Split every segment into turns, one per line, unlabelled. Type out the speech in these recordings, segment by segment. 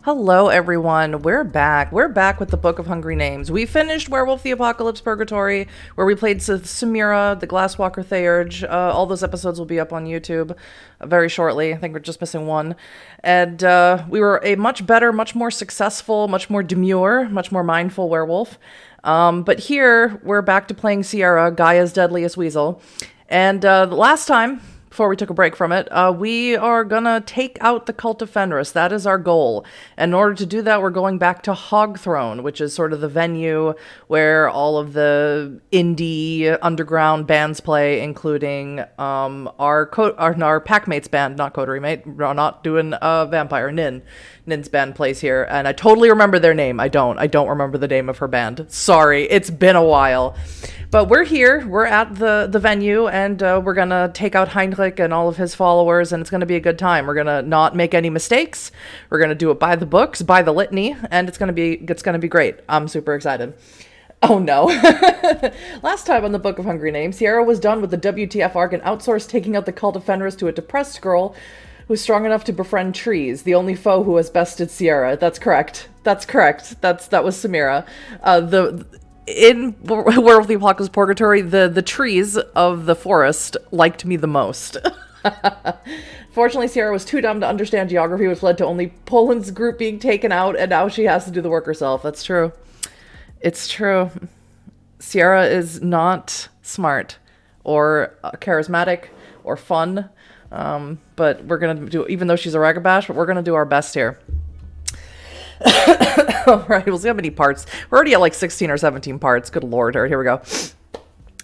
Hello, everyone. We're back. We're back with the Book of Hungry Names. We finished Werewolf the Apocalypse Purgatory, where we played Samira, the Glasswalker Theurge. All those episodes will be up on YouTube very shortly. I think we're just missing one. And we were a much better, much more successful, much more demure, much more mindful werewolf. But here, we're back to playing Sierra, Gaia's deadliest weasel. And the last time, before we took a break from it, we are gonna take out the Cult of Fenris. That is our goal. And in order to do that, we're going back to Hogthrone, which is sort of the venue where all of the indie underground bands play, including our Packmates band, not Coterie Mate. We're not doing Vampire. Nin's band plays here, and I totally remember their name. I don't remember the name of her band. Sorry, it's been a while. But we're here, we're at the venue, and we're gonna take out Heinrich and all of his followers, and it's gonna be a good time. We're gonna not make any mistakes. We're gonna do it by the books, by the litany, and it's gonna be great. I'm super excited. Oh no. Last time on the Book of Hungry Names, Sierra was done with the WTF arc and outsourced taking out the Cult of Fenris to a depressed girl who's strong enough to befriend trees, the only foe who has bested Sierra. That's correct. That was Samira. In Werewolf the Apocalypse Purgatory, the trees of the forest liked me the most. Fortunately, Sierra was too dumb to understand geography, which led to only Poland's group being taken out, and now she has to do the work herself. That's true. It's true. Sierra is not smart or charismatic or fun, but we're going to do, even though she's a ragabash, but we're going to do our best here. All right, we'll see how many parts. We're already at like 16 or 17 parts. Good lord. All right, here we go.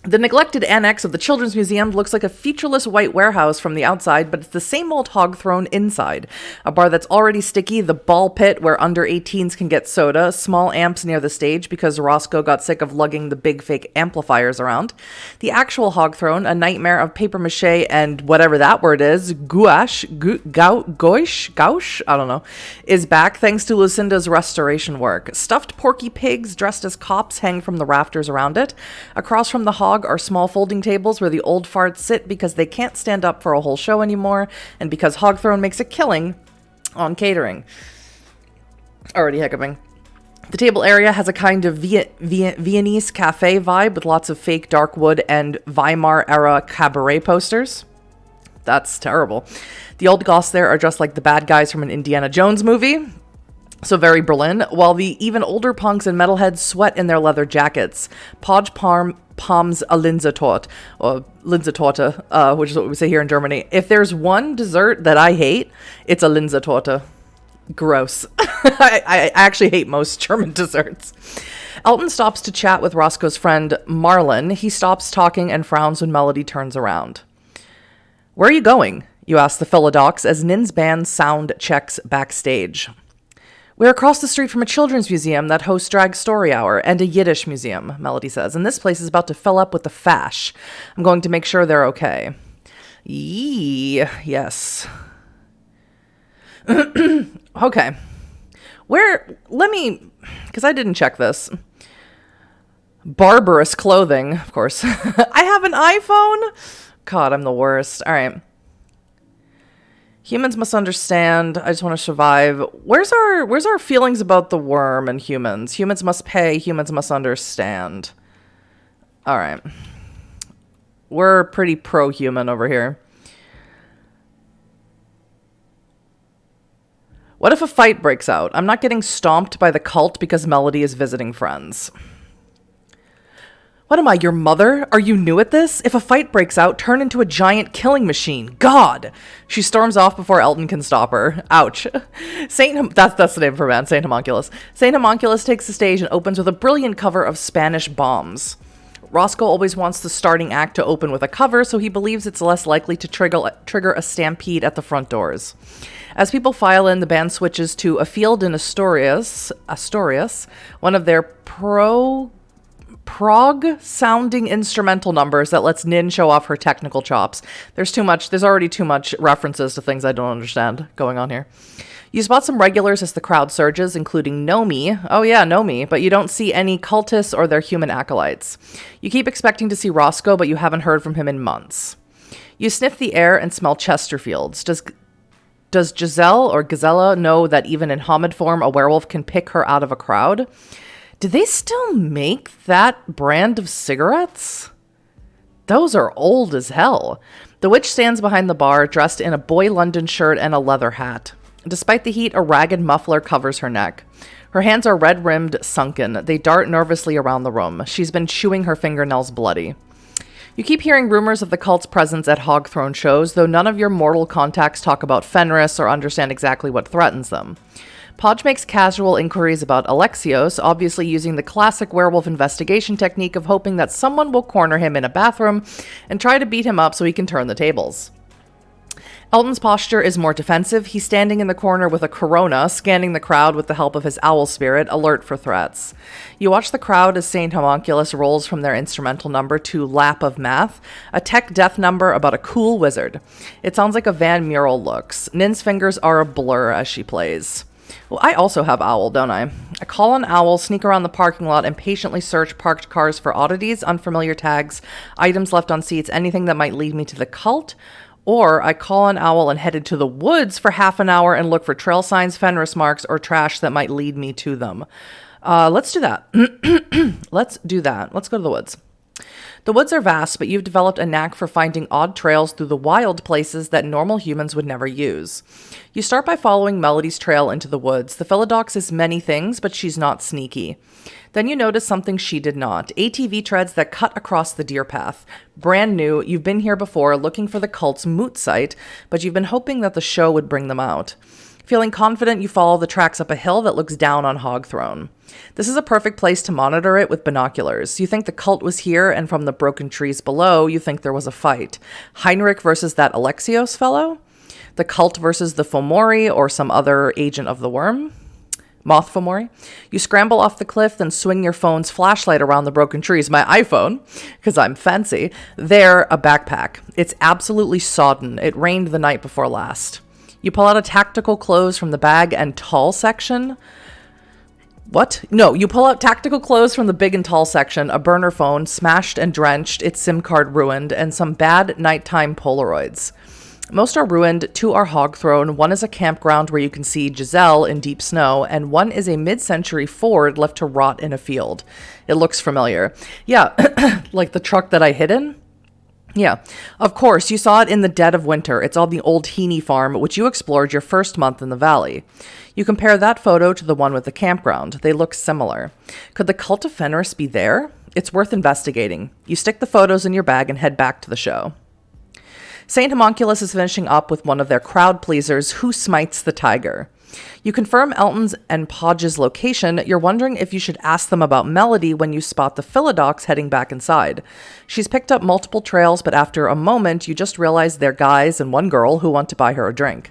The neglected annex of the Children's Museum looks like a featureless white warehouse from the outside, but it's the same old Hogthrone inside. A bar that's already sticky, the ball pit where under-18s can get soda, small amps near the stage because Roscoe got sick of lugging the big fake amplifiers around. The actual Hogthrone, a nightmare of papier-mâché and whatever that word is, gouache, I don't know, is back thanks to Lucinda's restoration work. Stuffed porky pigs dressed as cops hang from the rafters around it. Across from the hog are small folding tables where the old farts sit because they can't stand up for a whole show anymore, and because Hogthrone makes a killing on catering. Already hiccuping. The table area has a kind of Viennese cafe vibe with lots of fake dark wood and Weimar-era cabaret posters. That's terrible. The old goths there are just like the bad guys from an Indiana Jones movie. So very Berlin, while the even older punks and metalheads sweat in their leather jackets. Podge Palms a Linsentorte, or Linsentorte, which is what we say here in Germany. If there's one dessert that I hate, it's a Linsentorte. Gross. I actually hate most German desserts. Elton stops to chat with Roscoe's friend Marlon. He stops talking and frowns when Melody turns around. Where are you going? You ask the Philodox as Nin's band sound checks backstage. We're across the street from a children's museum that hosts Drag Story Hour and a Yiddish museum, Melody says, and this place is about to fill up with the fash. I'm going to make sure they're okay. Yes. Okay. Because I didn't check this. Barbarous clothing, of course. I have an iPhone? God, I'm the worst. All right. Humans must understand. I just want to survive. Where's our feelings about the worm and humans? Humans must pay. Humans must understand. All right. We're pretty pro-human over here. What if a fight breaks out? I'm not getting stomped by the cult because Melody is visiting friends. What am I, your mother? Are you new at this? If a fight breaks out, turn into a giant killing machine. God! She storms off before Elton can stop her. Ouch. That's the name of her band, Saint Homunculus. Saint Homunculus takes the stage and opens with a brilliant cover of Spanish Bombs. Roscoe always wants the starting act to open with a cover, so he believes it's less likely to trigger a stampede at the front doors. As people file in, the band switches to A Field in Asturias, one of their prog-sounding instrumental numbers that lets Nin show off her technical chops. There's already too much references to things I don't understand going on here. You spot some regulars as the crowd surges, including Nomi. Oh yeah, Nomi, but you don't see any cultists or their human acolytes. You keep expecting to see Roscoe, but you haven't heard from him in months. You sniff the air and smell Chesterfields. Does Giselle or Gazella know that even in Homid form, a werewolf can pick her out of a crowd? Do they still make that brand of cigarettes? Those are old as hell. The witch stands behind the bar, dressed in a Boy London shirt and a leather hat. Despite the heat, a ragged muffler covers her neck. Her hands are red-rimmed, sunken. They dart nervously around the room. She's been chewing her fingernails bloody. You keep hearing rumors of the cult's presence at Hog Throne shows, though none of your mortal contacts talk about Fenris or understand exactly what threatens them. Podge makes casual inquiries about Alexios, obviously using the classic werewolf investigation technique of hoping that someone will corner him in a bathroom and try to beat him up so he can turn the tables. Elton's posture is more defensive. He's standing in the corner with a corona, scanning the crowd with the help of his owl spirit, alert for threats. You watch the crowd as Saint Homunculus rolls from their instrumental number to Lap of Math, a tech death number about a cool wizard. It sounds like a Van Mural looks. Nin's fingers are a blur as she plays. Well, I also have Owl, don't I? I call on Owl, sneak around the parking lot, and patiently search parked cars for oddities, unfamiliar tags, items left on seats, anything that might lead me to the cult. Or I call on Owl and head into the woods for half an hour and look for trail signs, Fenris marks, or trash that might lead me to them. Let's do that. Let's do that. Let's go to the woods. The woods are vast, but you've developed a knack for finding odd trails through the wild places that normal humans would never use. You start by following Melody's trail into the woods. The Philodox is many things, but she's not sneaky. Then you notice something she did not. ATV treads that cut across the deer path. Brand new, you've been here before looking for the cult's moot site, but you've been hoping that the show would bring them out. Feeling confident, you follow the tracks up a hill that looks down on Hog Throne. This is a perfect place to monitor it with binoculars. You think the cult was here, and from the broken trees below, you think there was a fight. Heinrich versus that Alexios fellow? The cult versus the Fomori or some other agent of the worm? Moth Fomori? You scramble off the cliff, then swing your phone's flashlight around the broken trees. My iPhone, because I'm fancy. There, a backpack. It's absolutely sodden. It rained the night before last. You pull out a tactical clothes from the bag and tall section. What? No, you pull out tactical clothes from the big and tall section, a burner phone, smashed and drenched, its SIM card ruined, and some bad nighttime Polaroids. Most are ruined, 2 are Hog Throne, 1 is a campground where you can see Giselle in deep snow, and 1 is a mid-century Ford left to rot in a field. It looks familiar. Yeah, like the truck that I hid in? Yeah, of course, you saw it in the dead of winter. It's on the old Heaney farm, which you explored your first month in the valley. You compare that photo to the one with the campground. They look similar. Could the cult of Fenris be there? It's worth investigating. You stick the photos in your bag and head back to the show. Saint Homunculus is finishing up with one of their crowd pleasers, Who Smites the Tiger. You confirm Elton's and Podge's location. You're wondering if you should ask them about Melody when you spot the Philodox heading back inside. She's picked up multiple trails, but after a moment, you just realize they're guys and one girl who want to buy her a drink.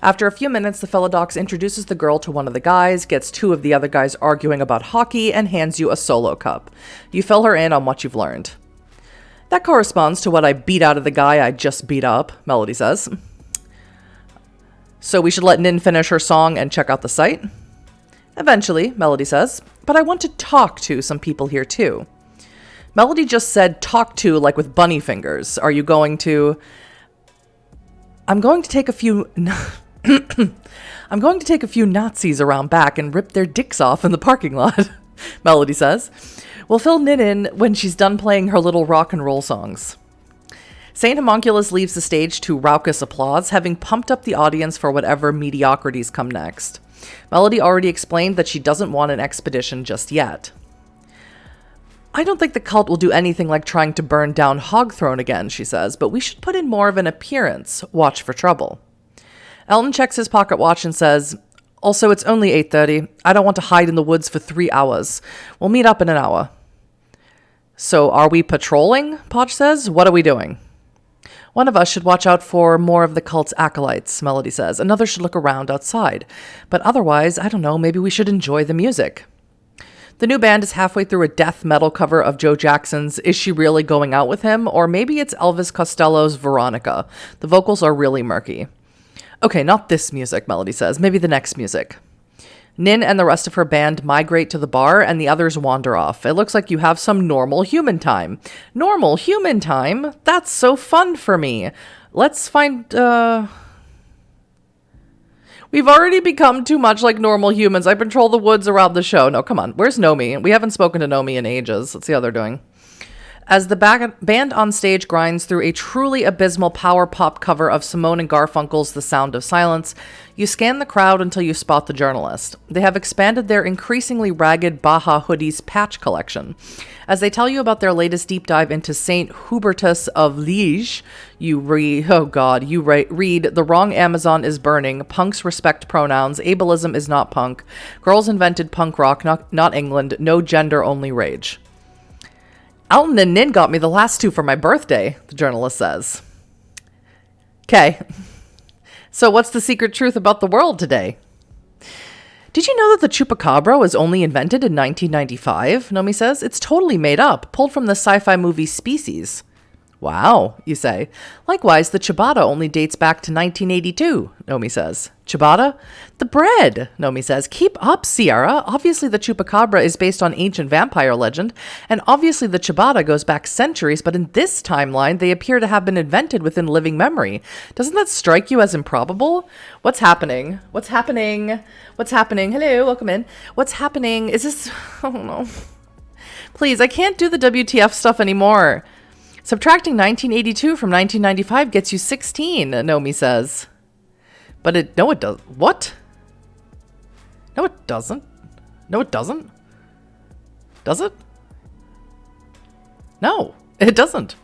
After a few minutes, the Philodox introduces the girl to one of the guys, gets 2 of the other guys arguing about hockey, and hands you a solo cup. You fill her in on what you've learned. That corresponds to what I beat out of the guy I just beat up, Melody says. So we should let Nin finish her song and check out the site? Eventually, Melody says, but I want to talk to some people here too. Melody just said talk to like with bunny fingers. Are you going to... I'm going to take a few... I'm going to take a few Nazis around back and rip their dicks off in the parking lot, Melody says. We'll fill Nin in when she's done playing her little rock and roll songs. Saint Homunculus leaves the stage to raucous applause, having pumped up the audience for whatever mediocrities come next. Melody already explained that she doesn't want an expedition just yet. I don't think the cult will do anything like trying to burn down Hog Throne again, she says, but we should put in more of an appearance. Watch for trouble. Elton checks his pocket watch and says, also, it's only 8:30. I don't want to hide in the woods for 3 hours. We'll meet up in an hour. So are we patrolling? Podge says. What are we doing? One of us should watch out for more of the cult's acolytes, Melody says. Another should look around outside. But otherwise, I don't know, maybe we should enjoy the music. The new band is halfway through a death metal cover of Joe Jackson's Is She Really Going Out With Him? Or maybe it's Elvis Costello's Veronica. The vocals are really murky. Okay, not this music, Melody says. Maybe the next music. Nin and the rest of her band migrate to the bar, and the others wander off. It looks like you have some normal human time. Normal human time? That's so fun for me. Let's find, We've already become too much like normal humans. I patrol the woods around the show. No, come on. Where's Nomi? We haven't spoken to Nomi in ages. Let's see how they're doing. As the band on stage grinds through a truly abysmal power pop cover of Simone and Garfunkel's The Sound of Silence, you scan the crowd until you spot the journalist. They have expanded their increasingly ragged Baja Hoodies patch collection. As they tell you about their latest deep dive into Saint Hubertus of Liege, you read, The Wrong Amazon is Burning, Punks Respect Pronouns, Ableism is Not Punk, Girls Invented Punk Rock, not England, No Gender, Only Rage. Elton and Nin got me the last two for my birthday, the journalist says. Okay. So what's the secret truth about the world today? Did you know that the chupacabra was only invented in 1995? Nomi says. It's totally made up, pulled from the sci-fi movie Species. Wow, you say. Likewise, the ciabatta only dates back to 1982, Nomi says. Ciabatta? The bread, Nomi says. Keep up, Sierra. Obviously, the chupacabra is based on ancient vampire legend, and obviously the ciabatta goes back centuries, but in this timeline, they appear to have been invented within living memory. Doesn't that strike you as improbable? What's happening? What's happening? What's happening? Hello, welcome in. What's happening? Is this... Oh, no. Please, I can't do the WTF stuff anymore. Subtracting 1982 from 1995 gets you 16, Nomi says. But it does. What? No, it doesn't. No, it doesn't. Does it? No, it doesn't.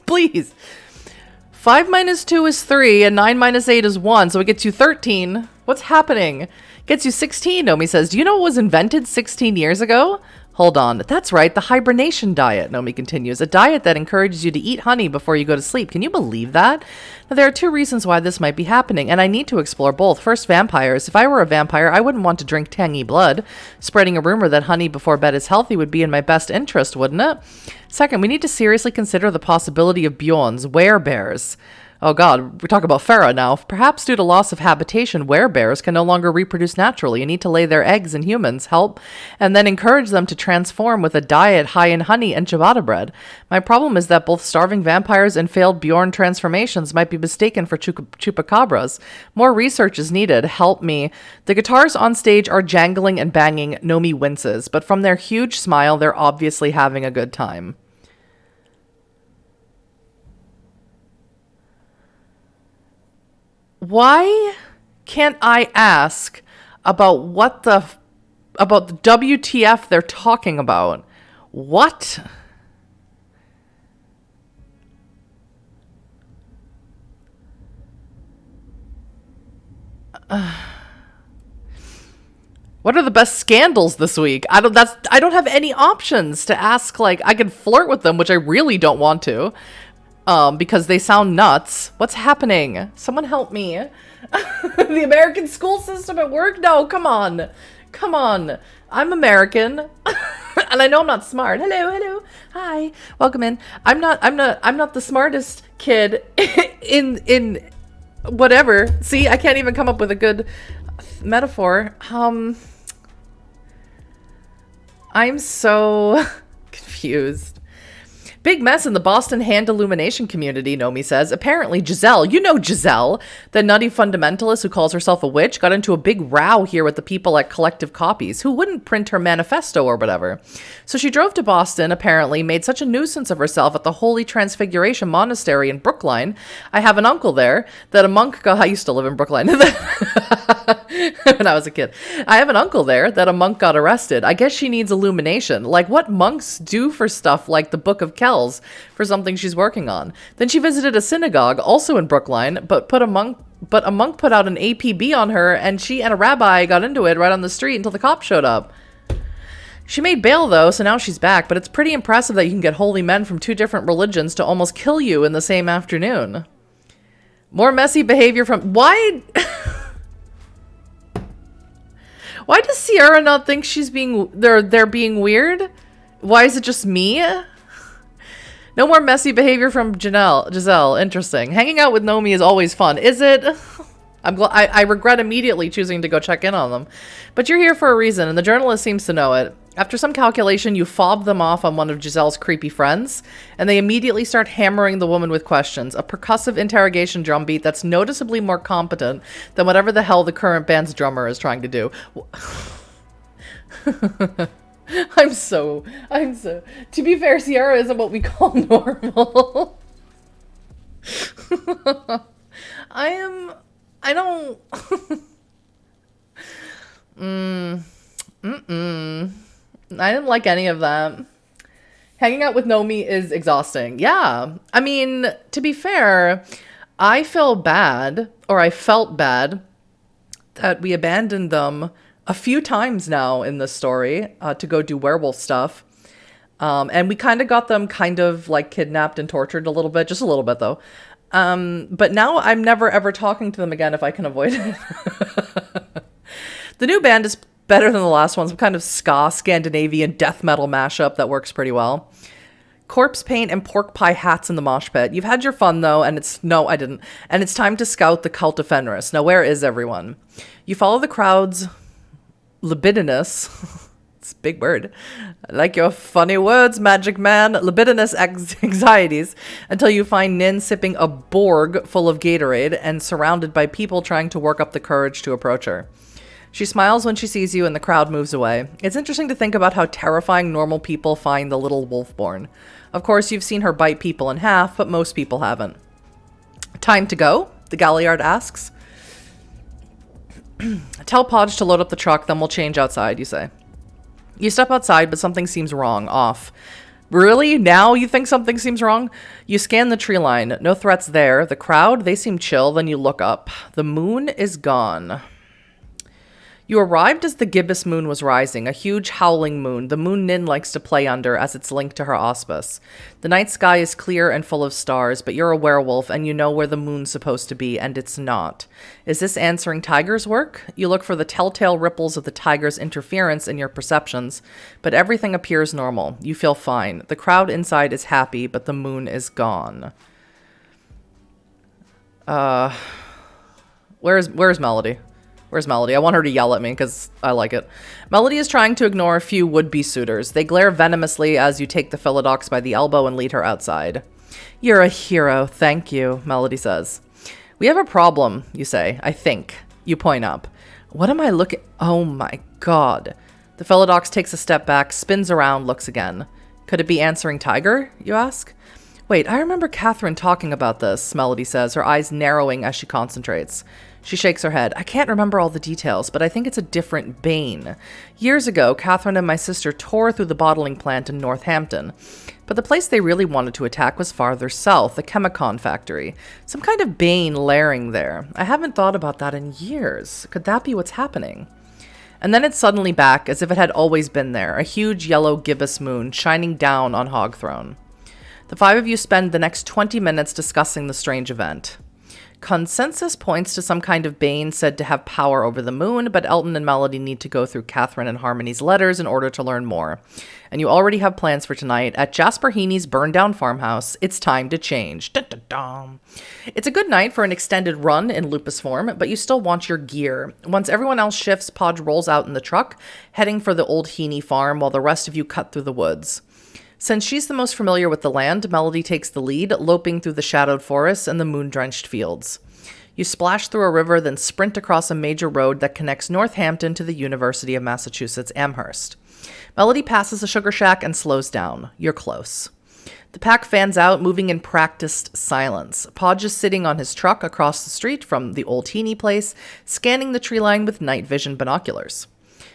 Please. 5 minus 2 is 3, and 9 minus 8 is 1, so it gets you 13. What's happening? Gets you 16, Nomi says. Do you know what was invented 16 years ago? Hold on. That's right, the hibernation diet, Nomi continues. A diet that encourages you to eat honey before you go to sleep. Can you believe that? Now, there are two reasons why this might be happening, and I need to explore both. First, vampires. If I were a vampire, I wouldn't want to drink tangy blood. Spreading a rumor that honey before bed is healthy would be in my best interest, wouldn't it? Second, we need to seriously consider the possibility of Bjorns, werebears. Oh god, we talk about Farah now. Perhaps due to loss of habitation, werebears can no longer reproduce naturally and need to lay their eggs in humans, help, and then encourage them to transform with a diet high in honey and ciabatta bread. My problem is that both starving vampires and failed Bjorn transformations might be mistaken for chupacabras. More research is needed. Help me. The guitars on stage are jangling and banging. Nomi winces, but from their huge smile, they're obviously having a good time. Why can't I ask about the WTF they're talking about? What? What are the best scandals this week? I don't have any options to ask. Like, I can flirt with them, which I really don't want to. Because they sound nuts. What's happening? Someone help me. The American school system at work? No, come on. Come on. I'm American. And I know I'm not smart. Hello. Hi. Welcome in. I'm not the smartest kid in whatever. See, I can't even come up with a good metaphor. I'm so confused. Big mess in the Boston hand illumination community, Nomi says. Apparently Giselle, you know Giselle, the nutty fundamentalist who calls herself a witch, got into a big row here with the people at Collective Copies, who wouldn't print her manifesto or whatever. So she drove to Boston, apparently, made such a nuisance of herself at the Holy Transfiguration Monastery in Brookline. I have an uncle there that a monk got... I used to live in Brookline when I was a kid. I have an uncle there that a monk got arrested. I guess she needs illumination. Like what monks do for stuff like the Book of Kells for something she's working on. Then she visited a synagogue, also in Brookline, but a monk put out an APB on her, and she and a rabbi got into it right on the street until the cops showed up. She made bail, though, so now she's back, but it's pretty impressive that you can get holy men from two different religions to almost kill you in the same afternoon. More messy behavior from... Why... Why does Sierra not think she's being... They're being weird? Why is it just me? No more messy behavior from Giselle. Interesting. Hanging out with Nomi is always fun. Is it? I regret immediately choosing to go check in on them. But you're here for a reason, and the journalist seems to know it. After some calculation, you fob them off on one of Giselle's creepy friends, and they immediately start hammering the woman with questions, a percussive interrogation drumbeat that's noticeably more competent than whatever the hell the current band's drummer is trying to do. I'm so... To be fair, Sierra isn't what we call normal. I don't... I didn't like any of that. Hanging out with Nomi is exhausting. Yeah. I mean, to be fair, I felt bad that we abandoned them a few times now in this story to go do werewolf stuff. And we kind of got them kind of like kidnapped and tortured a little bit, just a little bit though. But now I'm never ever talking to them again if I can avoid it. The new band is better than the last one. Some kind of ska, Scandinavian death metal mashup that works pretty well. Corpse paint and pork pie hats in the mosh pit. You've had your fun though, and no, I didn't. And it's time to scout the cult of Fenris. Now, where is everyone? You follow the crowd's libidinous. It's a big word. I like your funny words, magic man. Libidinous anxieties until you find Nin sipping a Borg full of Gatorade and surrounded by people trying to work up the courage to approach her. She smiles when she sees you and the crowd moves away. It's interesting to think about how terrifying normal people find the little wolfborn. Of course, you've seen her bite people in half, but most people haven't. Time to go? The Galliard asks. Tell Podge to load up the truck, then we'll change outside, you say. You step outside, but something seems wrong, off. Really? Now you think something seems wrong? You scan the tree line. No threats there. The crowd, they seem chill. Then you look up. The moon is gone. You arrived as the gibbous moon was rising, a huge howling moon, the moon Nin likes to play under as it's linked to her auspice. The night sky is clear and full of stars, but you're a werewolf and you know where the moon's supposed to be, and it's not. Is this answering Tiger's work? You look for the telltale ripples of the tiger's interference in your perceptions, but everything appears normal. You feel fine. The crowd inside is happy, but the moon is gone. Where's Melody? Where's Melody? I want her to yell at me because I like it. Melody is trying to ignore a few would-be suitors. They glare venomously as you take the Philodox by the elbow and lead her outside. You're a hero, thank you, Melody says. We have a problem, you say. I think. You point up. What am I looking... Oh my god. The Philodox takes a step back, spins around, looks again. Could it be answering Tiger, you ask? Wait, I remember Catherine talking about this, Melody says, her eyes narrowing as she concentrates. She shakes her head. I can't remember all the details, but I think it's a different Bane. Years ago, Catherine and my sister tore through the bottling plant in Northampton. But the place they really wanted to attack was farther south, the Chemicon factory. Some kind of Bane lairing there. I haven't thought about that in years. Could that be what's happening? And then it's suddenly back, as if it had always been there, a huge yellow gibbous moon shining down on Hogthrone. The five of you spend the next 20 minutes discussing the strange event. Consensus points to some kind of Bane said to have power over the moon, but Elton and Melody need to go through Catherine and Harmony's letters in order to learn more. And you already have plans for tonight. At Jasper Heaney's burned-down farmhouse, it's time to change. Dun, dun, dun. It's a good night for an extended run in lupus form, but you still want your gear. Once everyone else shifts, Podge rolls out in the truck, heading for the old Heaney farm while the rest of you cut through the woods. Since she's the most familiar with the land, Melody takes the lead, loping through the shadowed forests and the moon-drenched fields. You splash through a river, then sprint across a major road that connects Northampton to the University of Massachusetts Amherst. Melody passes a sugar shack and slows down. You're close. The pack fans out, moving in practiced silence. Podge is sitting on his truck across the street from the old Heaney place, scanning the tree line with night vision binoculars.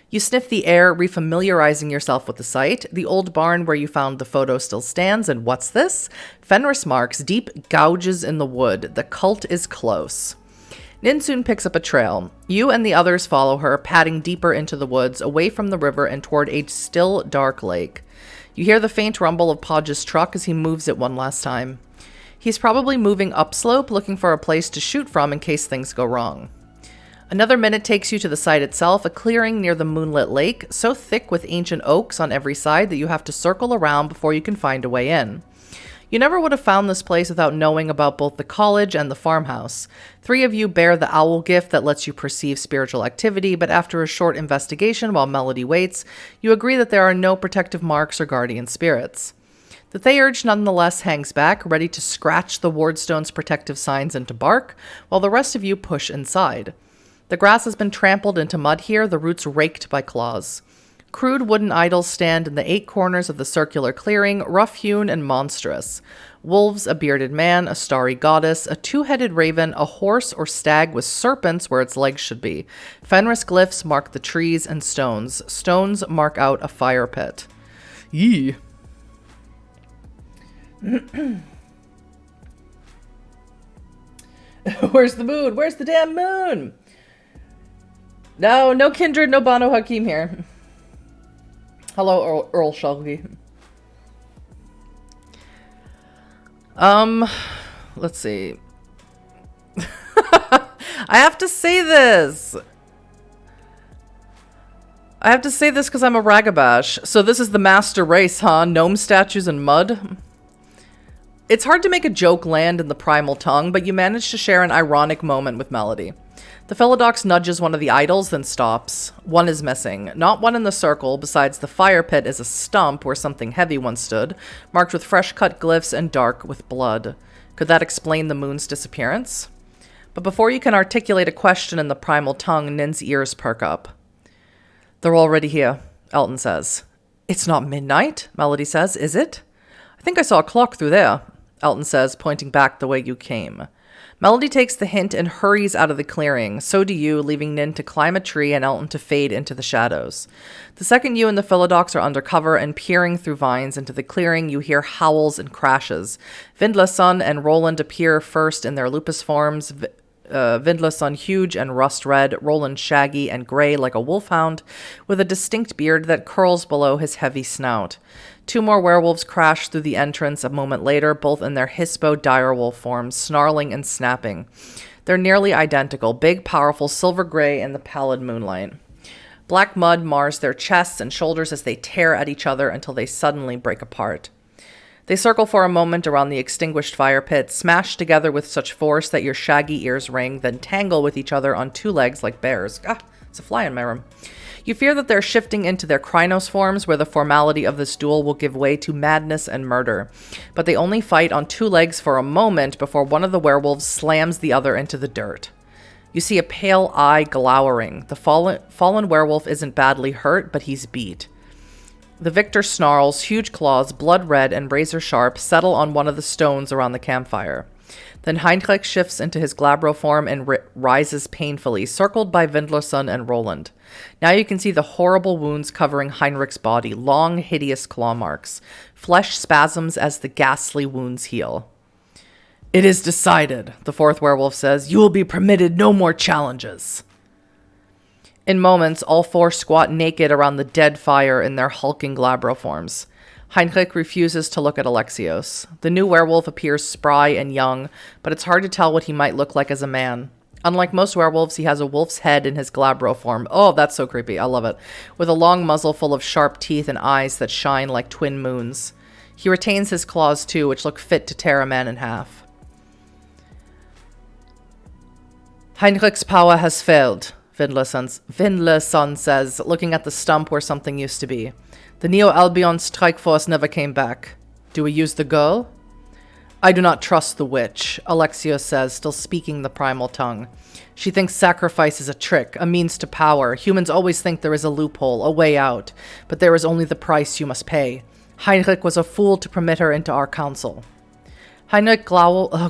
You sniff the air, refamiliarizing yourself with the site. The old barn where you found the photo still stands, and what's this? Fenris marks, deep gouges in the wood. The cult is close. Nin soon picks up a trail. You and the others follow her, padding deeper into the woods, away from the river and toward a still, dark lake. You hear the faint rumble of Podge's truck as he moves it one last time. He's probably moving upslope, looking for a place to shoot from in case things go wrong. Another minute takes you to the site itself, a clearing near the moonlit lake, so thick with ancient oaks on every side that you have to circle around before you can find a way in. You never would have found this place without knowing about both the college and the farmhouse. 3 of you bear the owl gift that lets you perceive spiritual activity, but after a short investigation while Melody waits, you agree that there are no protective marks or guardian spirits. The Theurge nonetheless hangs back, ready to scratch the Wardstone's protective signs into bark, while the rest of you push inside. The grass has been trampled into mud here, the roots raked by claws. Crude wooden idols stand in the 8 corners of the circular clearing, rough-hewn and monstrous. Wolves, a bearded man, a starry goddess, a 2-headed raven, a horse or stag with serpents where its legs should be. Fenris glyphs mark the trees and stones. Stones mark out a fire pit. Yee. Where's the moon? Where's the damn moon? No Kindred, no Banu Hakim here. Hello, Earl Shelby. Let's see. I have to say this. Because I'm a Ragabash. So this is the master race, huh? Gnome statues and mud? It's hard to make a joke land in the primal tongue, but you manage to share an ironic moment with Melody. The Philodox nudges one of the idols, then stops. One is missing. Not one in the circle, besides the fire pit is a stump where something heavy once stood, marked with fresh-cut glyphs and dark with blood. Could that explain the moon's disappearance? But before you can articulate a question in the primal tongue, Nin's ears perk up. They're already here, Elton says. It's not midnight, Melody says, is it? I think I saw a clock through there, Elton says, pointing back the way you came. Melody takes the hint and hurries out of the clearing. So do you, leaving Nin to climb a tree and Elton to fade into the shadows. The second you and the Philodox are under cover and peering through vines into the clearing, you hear howls and crashes. Vindlason and Roland appear first in their lupus forms. Vindlason huge and rust red, Roland shaggy and gray like a wolfhound, with a distinct beard that curls below his heavy snout. 2 more werewolves crash through the entrance a moment later, both in their hispo direwolf forms, snarling and snapping. They're nearly identical, big, powerful, silver gray in the pallid moonlight. Black mud mars their chests and shoulders as they tear at each other until they suddenly break apart. They circle for a moment around the extinguished fire pit, smash together with such force that your shaggy ears ring, then tangle with each other on 2 legs like bears. Ah, it's a fly in my room. You fear that they're shifting into their Krynos forms, where the formality of this duel will give way to madness and murder. But they only fight on 2 legs for a moment before one of the werewolves slams the other into the dirt. You see a pale eye glowering. The fallen werewolf isn't badly hurt, but he's beat. The victor snarls, huge claws, blood red and razor sharp, settle on one of the stones around the campfire. Then Heinrich shifts into his glabro form and rises painfully, circled by Vindlerson and Roland. Now you can see the horrible wounds covering Heinrich's body, long, hideous claw marks. Flesh spasms as the ghastly wounds heal. It is decided, the 4th werewolf says. You will be permitted no more challenges. In moments, all 4 squat naked around the dead fire in their hulking glabro forms. Heinrich refuses to look at Alexios. The new werewolf appears spry and young, but it's hard to tell what he might look like as a man. Unlike most werewolves, he has a wolf's head in his glabro form. Oh, that's so creepy. I love it. With a long muzzle full of sharp teeth and eyes that shine like twin moons. He retains his claws too, which look fit to tear a man in half. Heinrich's power has failed, Vindlason says, looking at the stump where something used to be. The Neo-Albion strike force never came back. Do we use the girl? I do not trust the witch, Alexios says, still speaking the primal tongue. She thinks sacrifice is a trick, a means to power. Humans always think there is a loophole, a way out, but there is only the price you must pay. Heinrich was a fool to permit her into our council. Heinrich glowers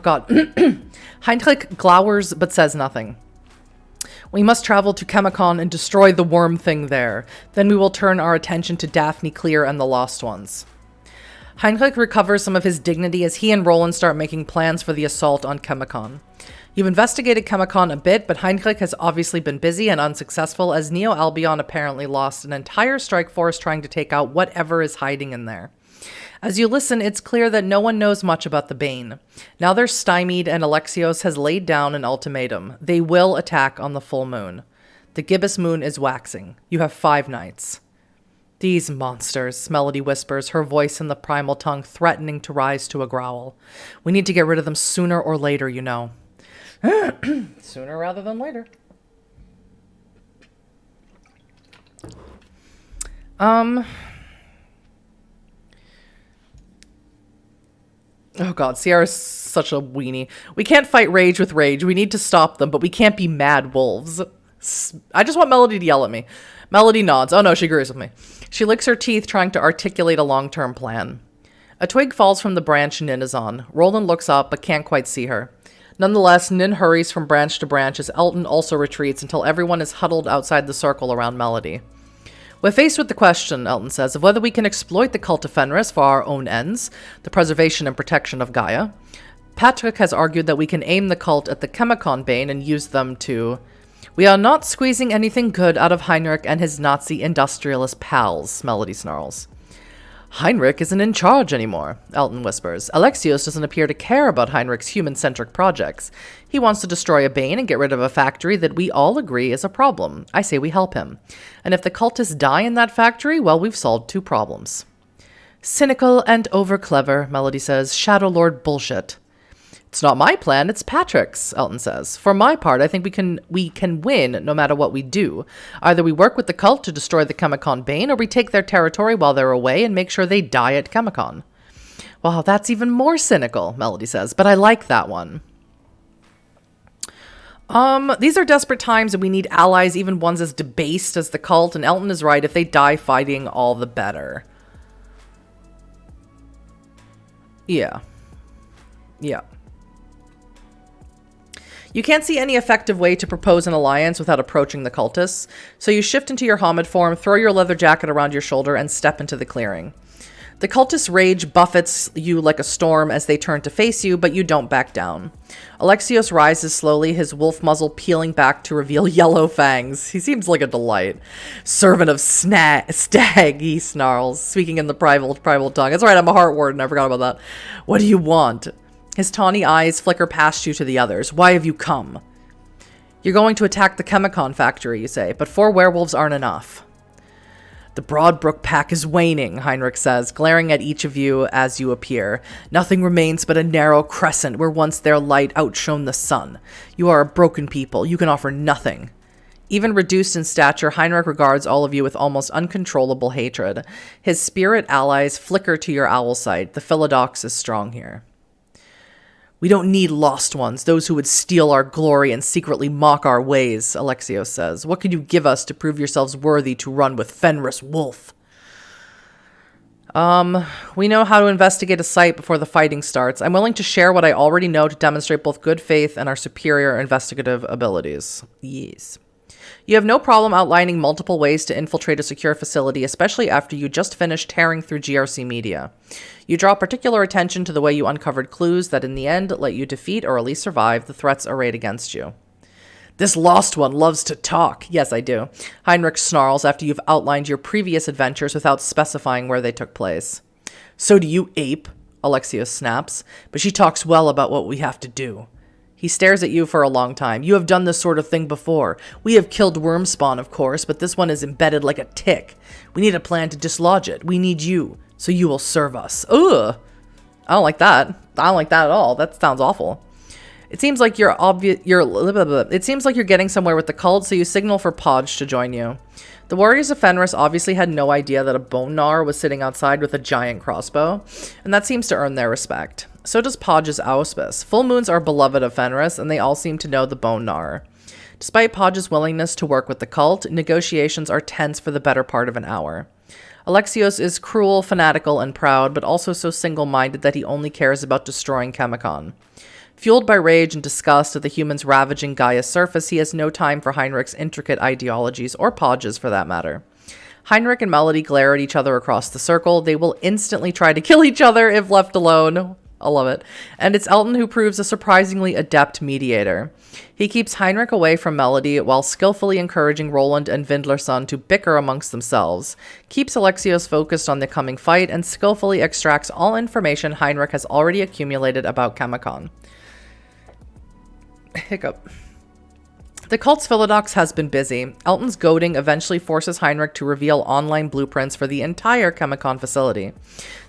but says nothing. We must travel to Chemicon and destroy the worm thing there. Then we will turn our attention to Daphne Clear and the Lost Ones. Heinrich recovers some of his dignity as he and Roland start making plans for the assault on Chemicon. You've investigated Chemicon a bit, but Heinrich has obviously been busy and unsuccessful as Neo-Albion apparently lost an entire strike force trying to take out whatever is hiding in there. As you listen, it's clear that no one knows much about the Bane. Now they're stymied and Alexios has laid down an ultimatum. They will attack on the full moon. The gibbous moon is waxing. You have 5 nights. These monsters, Melody whispers, her voice in the primal tongue threatening to rise to a growl. We need to get rid of them sooner or later, you know. Sooner rather than later. Oh god, Sierra's such a weenie. We can't fight rage with rage. We need to stop them, but we can't be mad wolves. I just want Melody to yell at me. Melody nods. Oh no, she agrees with me. She licks her teeth, trying to articulate a long-term plan. A twig falls from the branch Nin is on. Roland looks up, but can't quite see her. Nonetheless, Nin hurries from branch to branch as Elton also retreats until everyone is huddled outside the circle around Melody. We're faced with the question, Elton says, of whether we can exploit the cult of Fenris for our own ends, the preservation and protection of Gaia. Patrick has argued that we can aim the cult at the Chemicon Bane and use them to... We are not squeezing anything good out of Heinrich and his Nazi industrialist pals, Melody snarls. Heinrich isn't in charge anymore, Elton whispers. Alexios doesn't appear to care about Heinrich's human-centric projects. He wants to destroy a Bane and get rid of a factory that we all agree is a problem. I say we help him. And if the cultists die in that factory, well, we've solved 2 problems. Cynical and over-clever, Melody says. Shadow Lord bullshit. It's not my plan, it's Patrick's, Elton says. For my part, I think we can win no matter what we do. Either we work with the cult to destroy the Chemicon Bane, or we take their territory while they're away and make sure they die at Chemicon. Wow, that's even more cynical, Melody says, but I like that one. These are desperate times and we need allies, even ones as debased as the cult, and Elton is right. If they die fighting, all the better. Yeah. Yeah. You can't see any effective way to propose an alliance without approaching the cultists, so you shift into your Homid form, throw your leather jacket around your shoulder, and step into the clearing. The cultists' rage buffets you like a storm as they turn to face you, but you don't back down. Alexios rises slowly, his wolf muzzle peeling back to reveal yellow fangs. He seems like a delight. Servant of stag, he snarls, speaking in the primal tongue. That's right, I'm a heart warden, I forgot about that. What do you want? His tawny eyes flicker past you to the others. Why have you come? You're going to attack the Chemicon factory, you say, but 4 werewolves aren't enough. The Broadbrook pack is waning, Heinrich says, glaring at each of you as you appear. Nothing remains but a narrow crescent where once their light outshone the sun. You are a broken people. You can offer nothing. Even reduced in stature, Heinrich regards all of you with almost uncontrollable hatred. His spirit allies flicker to your owl sight. The Philodox is strong here. We don't need lost ones, those who would steal our glory and secretly mock our ways, Alexios says. What could you give us to prove yourselves worthy to run with Fenris Wolf? We know how to investigate a site before the fighting starts. I'm willing to share what I already know to demonstrate both good faith and our superior investigative abilities. Yes. You have no problem outlining multiple ways to infiltrate a secure facility, especially after you just finished tearing through GRC media. You draw particular attention to the way you uncovered clues that in the end let you defeat or at least survive the threats arrayed against you. This lost one loves to talk. Yes, I do. Heinrich snarls after you've outlined your previous adventures without specifying where they took place. So do you, ape, Alexios snaps, but she talks well about what we have to do. He stares at you for a long time. You have done this sort of thing before. We have killed Wormspawn, of course, but this one is embedded like a tick. We need a plan to dislodge it. We need you, so you will serve us. Ugh. I don't like that. I don't like that at all. That sounds awful. It seems like It seems like you're getting somewhere with the cult, so you signal for Podge to join you. The warriors of Fenris obviously had no idea that a bone gnar was sitting outside with a giant crossbow, and that seems to earn their respect. So does Podge's auspice. Full moons are beloved of Fenris, and they all seem to know the bone gnar. Despite Podge's willingness to work with the cult, negotiations are tense for the better part of an hour. Alexios is cruel, fanatical, and proud, but also so single-minded that he only cares about destroying Chemicon. Fueled by rage and disgust at the humans ravaging Gaia's surface, he has no time for Heinrich's intricate ideologies, or Podge's for that matter. Heinrich and Melody glare at each other across the circle. They will instantly try to kill each other if left alone. I love it. And it's Elton who proves a surprisingly adept mediator. He keeps Heinrich away from Melody while skillfully encouraging Roland and Vindlerson to bicker amongst themselves, keeps Alexios focused on the coming fight, and skillfully extracts all information Heinrich has already accumulated about Chemicon. Hiccup. The cult's Philodox has been busy. Elton's goading eventually forces Heinrich to reveal online blueprints for the entire Chemicon facility.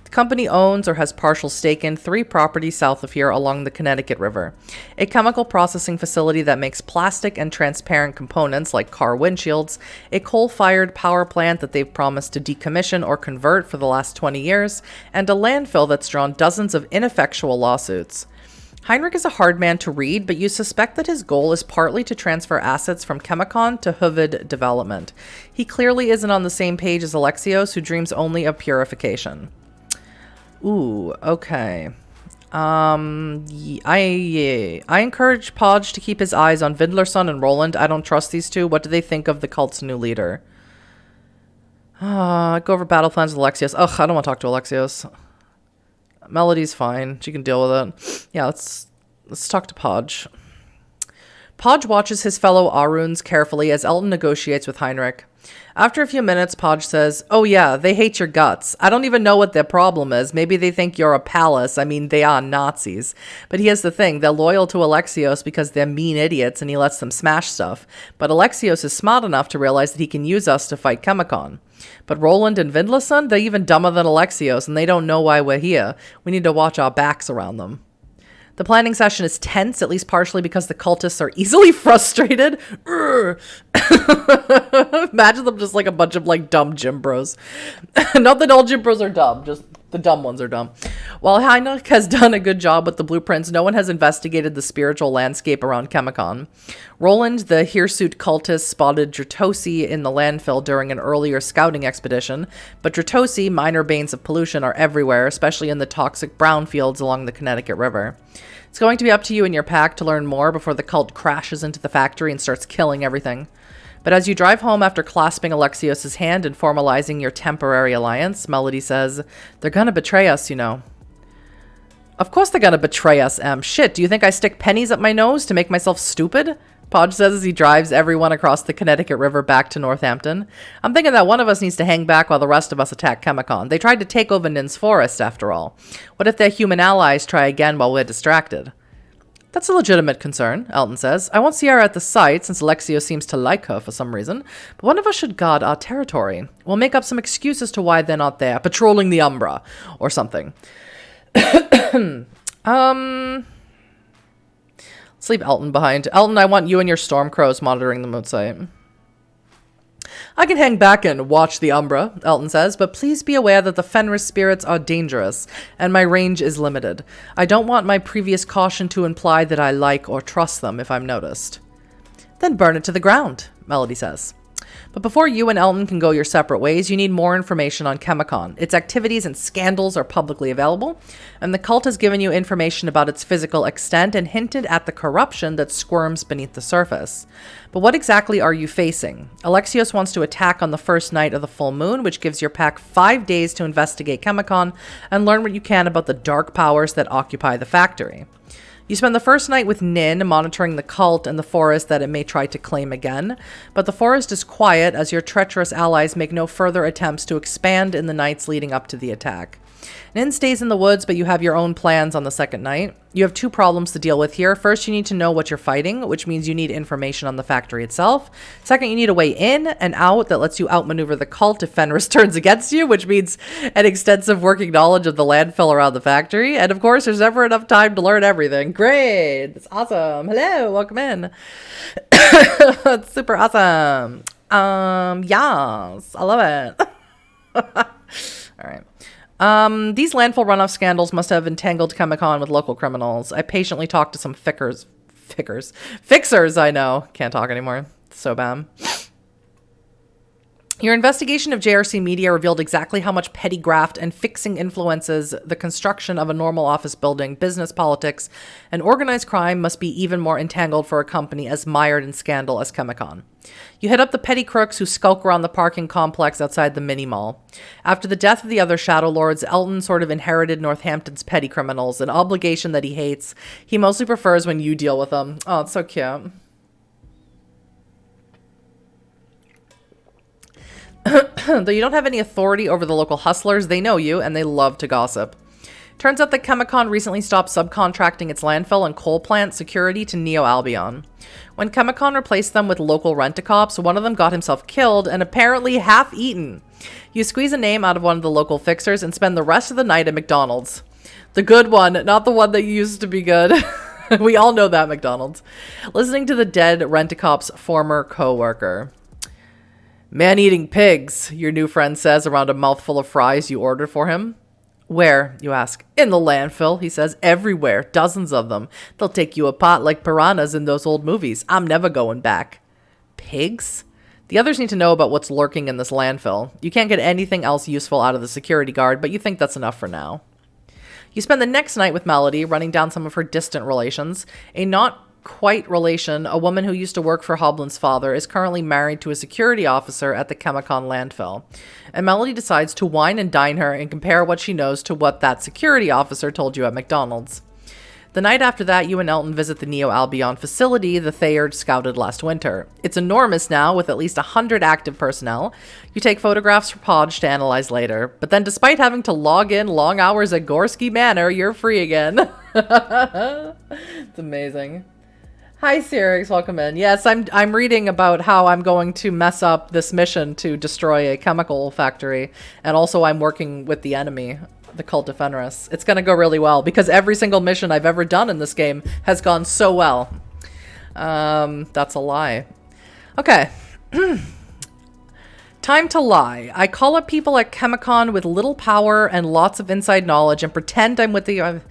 The company owns or has partial stake in 3 properties south of here along the Connecticut River. A chemical processing facility that makes plastic and transparent components like car windshields, a coal-fired power plant that they've promised to decommission or convert for the last 20 years, and a landfill that's drawn dozens of ineffectual lawsuits. Heinrich is a hard man to read, but you suspect that his goal is partly to transfer assets from Chemicon to Huddy development. He clearly isn't on the same page as Alexios, who dreams only of purification. Ooh, okay. I encourage Podge to keep his eyes on Vindlerson and Roland. I don't trust these two. What do they think of the cult's new leader? Go over battle plans with Alexios. Ugh, I don't want to talk to Alexios. Melody's fine. She can deal with it. Yeah, let's talk to Podge. Podge watches his fellow Aruns carefully as Elton negotiates with Heinrich. After a few minutes, Podge says, "Oh yeah, they hate your guts. I don't even know what their problem is. Maybe they think you're a palace. I mean, they are Nazis. But here's the thing. They're loyal to Alexios because they're mean idiots and he lets them smash stuff. But Alexios is smart enough to realize that he can use us to fight Chemicon. But Roland and Vindlerson, they're even dumber than Alexios and they don't know why we're here. We need to watch our backs around them." The planning session is tense, at least partially because the cultists are easily frustrated. Imagine them just like a bunch of like dumb gym bros. Not that all gym bros are dumb, just the dumb ones are dumb. While Heinrich has done a good job with the blueprints, no one has investigated the spiritual landscape around Chemicon. Roland, the hirsute cultist, spotted Dritosi in the landfill during an earlier scouting expedition, but Dritosi, minor banes of pollution, are everywhere, especially in the toxic brownfields along the Connecticut River. It's going to be up to you and your pack to learn more before the cult crashes into the factory and starts killing everything. But as you drive home after clasping Alexios' hand and formalizing your temporary alliance, Melody says, "They're gonna betray us, you know." "Of course they're gonna betray us, Em. Shit, do you think I stick pennies up my nose to make myself stupid?" Podge says as he drives everyone across the Connecticut River back to Northampton. "I'm thinking that one of us needs to hang back while the rest of us attack Chemicon. They tried to take over Nin's Forest, after all. What if their human allies try again while we're distracted?" "That's a legitimate concern," Elton says. "I won't see her at the site, since Alexio seems to like her for some reason. But one of us should guard our territory. We'll make up some excuse as to why they're not there, patrolling the Umbra, or something." Let's leave Elton behind. "Elton, I want you and your Stormcrows monitoring the moon site." "I can hang back and watch the Umbra," Elton says, "but please be aware that the Fenris spirits are dangerous, and my range is limited. I don't want my previous caution to imply that I like or trust them if I'm noticed." "Then burn it to the ground," Melody says. But before you and Elton can go your separate ways, you need more information on Chemicon. Its activities and scandals are publicly available, and the cult has given you information about its physical extent and hinted at the corruption that squirms beneath the surface. But what exactly are you facing? Alexios wants to attack on the first night of the full moon, which gives your pack 5 days to investigate Chemicon and learn what you can about the dark powers that occupy the factory. You spend the first night with Nin, monitoring the cult and the forest that it may try to claim again, but the forest is quiet as your treacherous allies make no further attempts to expand in the nights leading up to the attack. Nin stays in the woods, but you have your own plans on the second night. You have 2 problems to deal with here. First, you need to know what you're fighting, which means you need information on the factory itself. Second, you need a way in and out that lets you outmaneuver the cult if Fenris turns against you, which means an extensive working knowledge of the landfill around the factory. And of course, there's never enough time to learn everything. Great! That's awesome. Hello, welcome in. That's super awesome. Yes, I love it. All right. These landfill runoff scandals must have entangled Chemicon with local criminals. I patiently talked to some fixers I know. Can't talk anymore. So bad. Your investigation of JRC Media revealed exactly how much petty graft and fixing influences the construction of a normal office building. Business, politics, and organized crime must be even more entangled for a company as mired in scandal as Chemicon. You hit up the petty crooks who skulk around the parking complex outside the mini-mall. After the death of the other Shadow Lords, Elton sort of inherited Northampton's petty criminals, an obligation that he hates. He mostly prefers when you deal with them. Oh, it's so cute. Though you don't have any authority over the local hustlers, they know you and they love to gossip. Turns out that Chemicon recently stopped subcontracting its landfill and coal plant security to Neo Albion. When Chemicon replaced them with local rent-a-cops, one of them got himself killed and apparently half-eaten. You squeeze a name out of one of the local fixers and spend the rest of the night at McDonald's. The good one, not the one that used to be good. We all know that, McDonald's. Listening to the dead rent-a-cop's former co-worker. Man-eating pigs, your new friend says around a mouthful of fries you ordered for him. Where, you ask? In the landfill, he says. Everywhere. Dozens of them. They'll take you apart like piranhas in those old movies. I'm never going back. Pigs? The others need to know about what's lurking in this landfill. You can't get anything else useful out of the security guard, but you think that's enough for now. You spend the next night with Melody, running down some of her distant relations. A not quite relation, a woman who used to work for Hoblin's father, is currently married to a security officer at the Chemicon landfill. And Melody decides to wine and dine her and compare what she knows to what that security officer told you at McDonald's. The night after that, you and Elton visit the Neo Albion facility the Thayard scouted last winter. It's enormous now, with at least 100 active personnel. You take photographs for Podge to analyze later, but then despite having to log in long hours at Gorski Manor, you're free again. It's amazing. Hi, Sirix, welcome in. Yes, I'm reading about how I'm going to mess up this mission to destroy a chemical factory, and also I'm working with the enemy, the Cult of Fenris. It's going to go really well, because every single mission I've ever done in this game has gone so well. That's a lie. Okay. Time to lie. I call up people at Chemicon with little power and lots of inside knowledge and pretend I'm with the...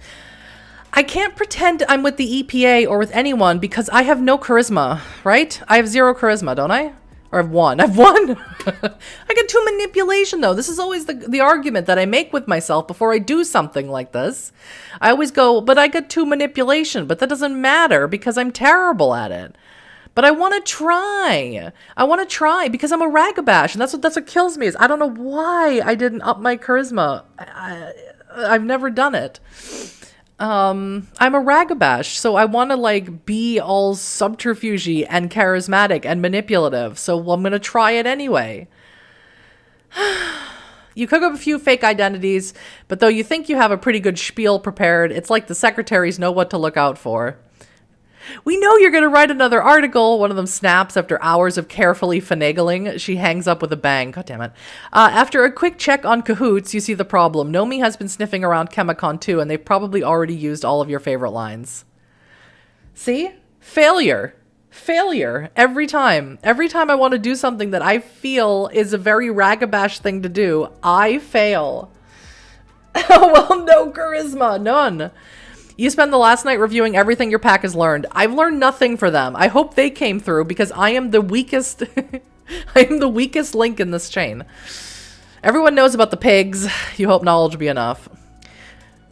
I can't pretend I'm with the EPA or with anyone because I have no charisma, right? I have 0 charisma, don't I? Or I've 1. I've 1! I get 2 manipulation, though. This is always the argument that I make with myself before I do something like this. I always go, but I get 2 manipulation, but that doesn't matter because I'm terrible at it. But I want to try. I want to try because I'm a ragabash, and that's what kills me. Is I don't know why I didn't up my charisma. I've never done it. I'm a ragabash, so I want to like be all subterfuge and charismatic and manipulative, so I'm gonna try it anyway. You cook up a few fake identities, but though you think you have a pretty good spiel prepared, it's like the secretaries know what to look out for. We know you're gonna write another article. One of them snaps after hours of carefully finagling. She hangs up with a bang. God damn it. After a quick check on Cahoots, you see the problem. Nomi has been sniffing around Chemicon too, and they've probably already used all of your favorite lines. See? Failure. Failure. Every time. Every time I want to do something that I feel is a very ragabash thing to do, I fail. Oh, well, no charisma. None. You spend the last night reviewing everything your pack has learned. I've learned nothing for them. I hope they came through because I am the weakest I am the weakest link in this chain. Everyone knows about the pigs. You hope knowledge will be enough.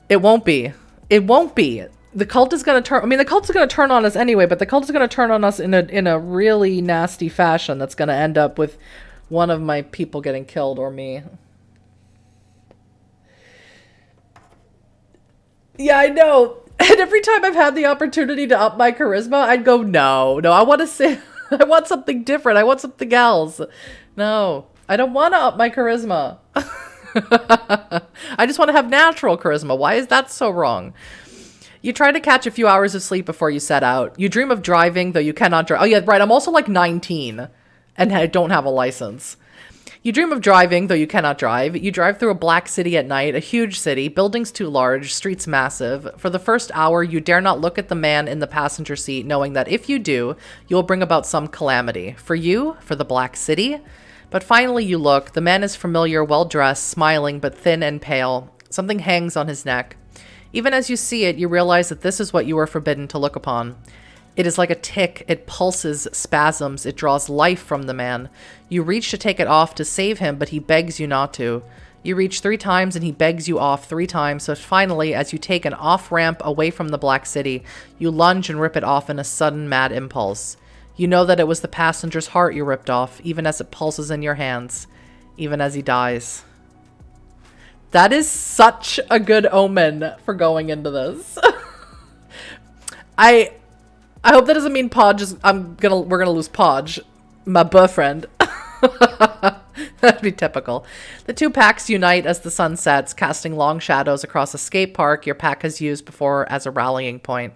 It won't be. It won't be. The cult is going to turn... I mean, the cult is going to turn on us anyway, but the cult is going to turn on us in a really nasty fashion that's going to end up with one of my people getting killed or me. Yeah, I know. And every time I've had the opportunity to up my charisma, I'd go, no, I want to say, I want something different. I want something else. No, I don't want to up my charisma. I just want to have natural charisma. Why is that so wrong? You try to catch a few hours of sleep before you set out. You dream of driving, though you cannot drive. Oh yeah, right. I'm also like 19 and I don't have a license. You dream of driving, though you cannot drive. You drive through a black city at night, a huge city, buildings too large, streets massive. For the first hour, you dare not look at the man in the passenger seat, knowing that if you do, you'll bring about some calamity. For you, for the black city. But finally you look. The man is familiar, well-dressed, smiling, but thin and pale. Something hangs on his neck. Even as you see it, you realize that this is what you were forbidden to look upon. It is like a tick. It pulses, spasms. It draws life from the man. You reach to take it off to save him, but he begs you not to. You reach 3 times and he begs you off 3 times, so finally, as you take an off-ramp away from the Black City, you lunge and rip it off in a sudden mad impulse. You know that it was the passenger's heart you ripped off, even as it pulses in your hands, even as he dies. That is such a good omen for going into this. I hope that doesn't mean Podge is, we're gonna lose Podge, my boyfriend. That That'd be typical. The two packs unite as the sun sets, casting long shadows across a skate park your pack has used before as a rallying point.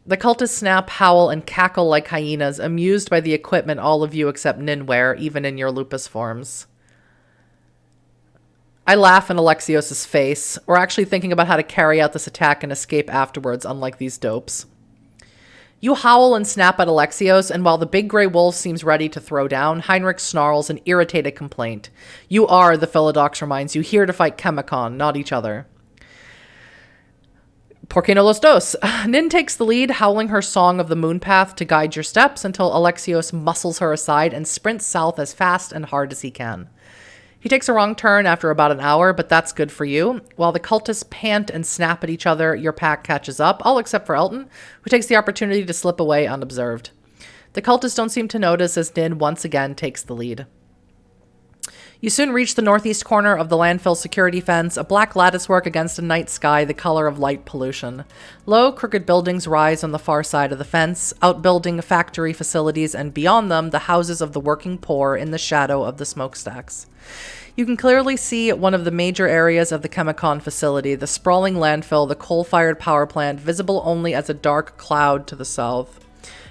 The cultists snap, howl, and cackle like hyenas, amused by the equipment all of you except Nin wear, even in your lupus forms. I laugh in Alexios' face. We're actually thinking about how to carry out this attack and escape afterwards, unlike these dopes. You howl and snap at Alexios, and while the big gray wolf seems ready to throw down, Heinrich snarls an irritated complaint. You are, the Philodox reminds you, here to fight Chemicon, not each other. Por qué no los dos? Nin takes the lead, howling her song of the moon path to guide your steps until Alexios muscles her aside and sprints south as fast and hard as he can. He takes a wrong turn after about an hour, but that's good for you. While the cultists pant and snap at each other, your pack catches up, all except for Elton, who takes the opportunity to slip away unobserved. The cultists don't seem to notice as Nin once again takes the lead. You soon reach the northeast corner of the landfill security fence, a black latticework against a night sky the color of light pollution. Low, crooked buildings rise on the far side of the fence, outbuilding factory facilities, and beyond them, the houses of the working poor in the shadow of the smokestacks. You can clearly see one of the major areas of the Chemicon facility, the sprawling landfill, the coal-fired power plant, visible only as a dark cloud to the south,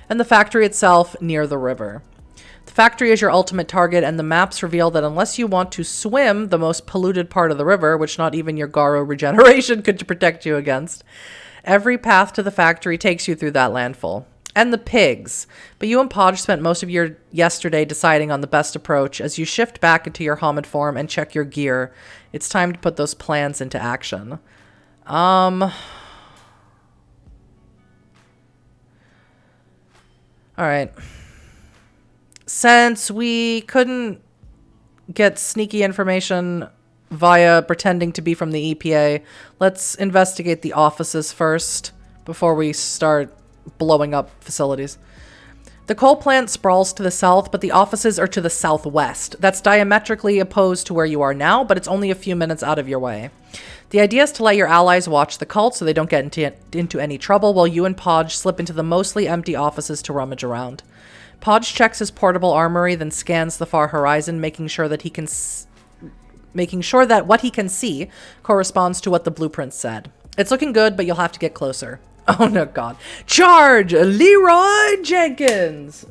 and the factory itself near the river. The factory is your ultimate target, and the maps reveal that unless you want to swim the most polluted part of the river, which not even your Garo regeneration could protect you against, every path to the factory takes you through that landfill. And the pigs. But you and Podge spent most of your yesterday deciding on the best approach. As you shift back into your Homid form and check your gear, it's time to put those plans into action. Alright. Since we couldn't get sneaky information via pretending to be from the EPA, let's investigate the offices first before we start blowing up facilities. The coal plant sprawls to the south, but the offices are to the southwest. That's diametrically opposed to where you are now, but it's only a few minutes out of your way. The idea is to let your allies watch the cult so they don't get into any trouble, while you and Podge slip into the mostly empty offices to rummage around. Podge checks his portable armory, then scans the far horizon, making sure that what he can see corresponds to what the blueprint said. It's looking good, but you'll have to get closer. Oh no, God. Charge! Leroy Jenkins!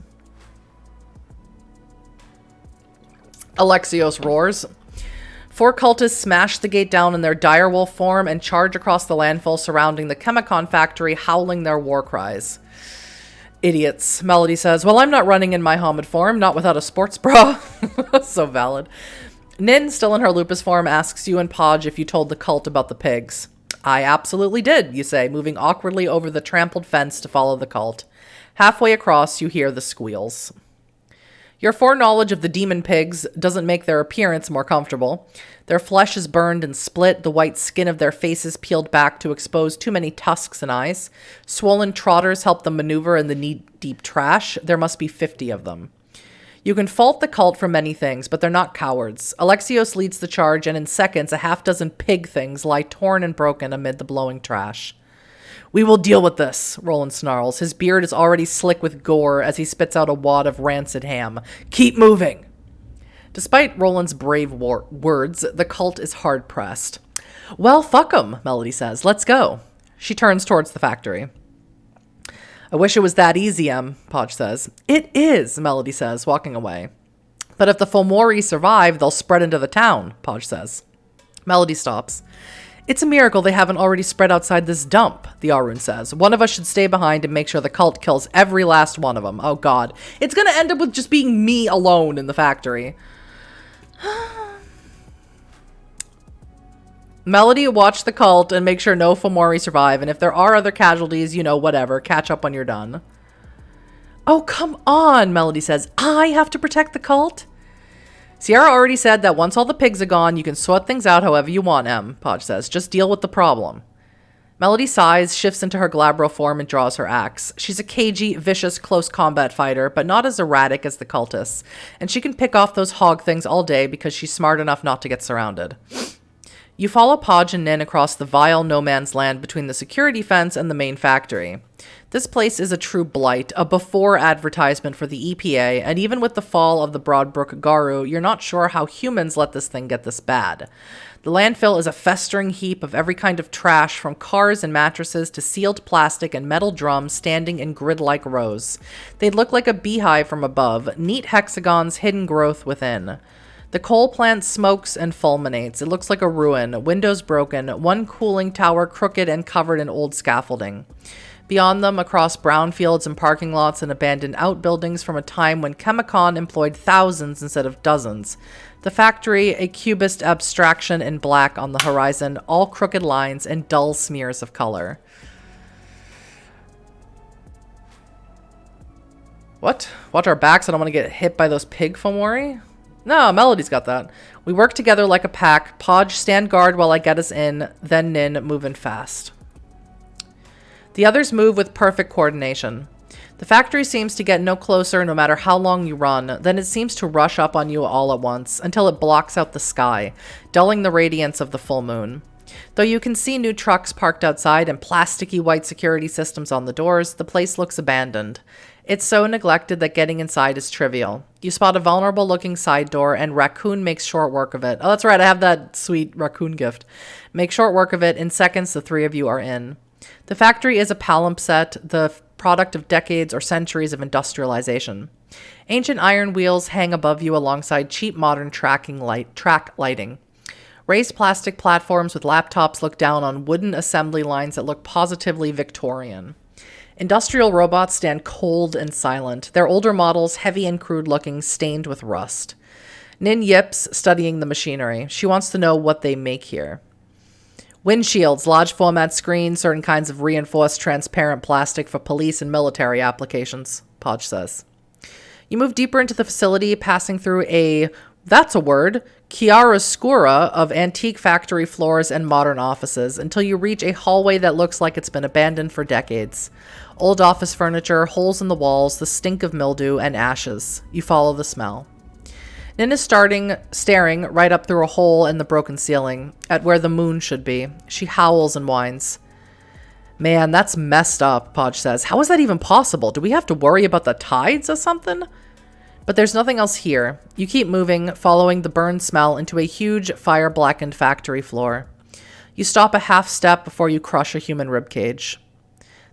Alexios roars. 4 cultists smash the gate down in their direwolf form and charge across the landfill surrounding the Chemicon factory, howling their war cries. Idiots, Melody says. Well, I'm not running in my Homid form, not without a sports bra. So valid. Nin, still in her lupus form, asks you and Podge if you told the cult about the pigs. I absolutely did, you say, moving awkwardly over the trampled fence to follow the cult. Halfway across, you hear the squeals. Your foreknowledge of the demon pigs doesn't make their appearance more comfortable. Their flesh is burned and split, the white skin of their faces peeled back to expose too many tusks and eyes. Swollen trotters help them maneuver in the knee-deep trash. There must be 50 of them. You can fault the cult for many things, but they're not cowards. Alexios leads the charge, and in seconds, a half-dozen pig things lie torn and broken amid the blowing trash. We will deal with this, Roland snarls. His beard is already slick with gore as he spits out a wad of rancid ham. Keep moving! Despite Roland's brave words, the cult is hard-pressed. Well, fuck 'em, Melody says. Let's go. She turns towards the factory. I wish it was that easy, Podge says. It is, Melody says, walking away. But if the Fomori survive, they'll spread into the town, Podge says. Melody stops. It's a miracle they haven't already spread outside this dump, the Arun says. One of us should stay behind and make sure the cult kills every last one of them. Oh, God. It's going to end up with just being me alone in the factory. Melody, watch the cult and make sure no Fomori survive. And if there are other casualties, you know, whatever. Catch up when you're done. Oh, come on, Melody says. I have to protect the cult? Sierra already said that once all the pigs are gone, you can sort things out however you want, Podge says. Just deal with the problem. Melody sighs, shifts into her Glabro form, and draws her axe. She's a cagey, vicious, close combat fighter, but not as erratic as the cultists. And she can pick off those hog things all day because she's smart enough not to get surrounded. You follow Podge and Nin across the vile no man's land between the security fence and the main factory. This place is a true blight, a before advertisement for the EPA, and even with the fall of the Broadbrook Garu, you're not sure how humans let this thing get this bad. The landfill is a festering heap of every kind of trash, from cars and mattresses to sealed plastic and metal drums standing in grid-like rows. They look like a beehive from above, neat hexagons, hidden growth within. The coal plant smokes and fulminates. It looks like a ruin, windows broken, one cooling tower crooked and covered in old scaffolding. Beyond them, across brownfields and parking lots and abandoned outbuildings from a time when Chemicon employed thousands instead of dozens. The factory, a cubist abstraction in black on the horizon, all crooked lines and dull smears of color. What? Watch our backs, I don't want to get hit by those pig Fomori? No, Melody's got that. We work together like a pack. Podge, stand guard while I get us in, then Nin, moving fast. The others move with perfect coordination. The factory seems to get no closer no matter how long you run, then it seems to rush up on you all at once, until it blocks out the sky, dulling the radiance of the full moon. Though you can see new trucks parked outside and plasticky white security systems on the doors, the place looks abandoned. It's so neglected that getting inside is trivial. You spot a vulnerable-looking side door, and Raccoon makes short work of it. Oh, that's right, I have that sweet Raccoon gift. Make short work of it. In seconds, the three of you are in. The factory is a palimpsest, the product of decades or centuries of industrialization. Ancient iron wheels hang above you alongside cheap modern track lighting. Raised plastic platforms with laptops look down on wooden assembly lines that look positively Victorian. Industrial robots stand cold and silent, their older models heavy and crude-looking, stained with rust. Nin yips, studying the machinery. She wants to know what they make here. Windshields, large format screens, certain kinds of reinforced transparent plastic for police and military applications, Podge says. You move deeper into the facility, passing through that's a word, chiaroscura of antique factory floors and modern offices, until you reach a hallway that looks like it's been abandoned for decades. Old office furniture, holes in the walls, the stink of mildew, and ashes. You follow the smell. Nin is staring right up through a hole in the broken ceiling, at where the moon should be. She howls and whines. Man, that's messed up, Podge says. How is that even possible? Do we have to worry about the tides or something? But there's nothing else here. You keep moving, following the burned smell into a huge fire-blackened factory floor. You stop a half step before you crush a human ribcage.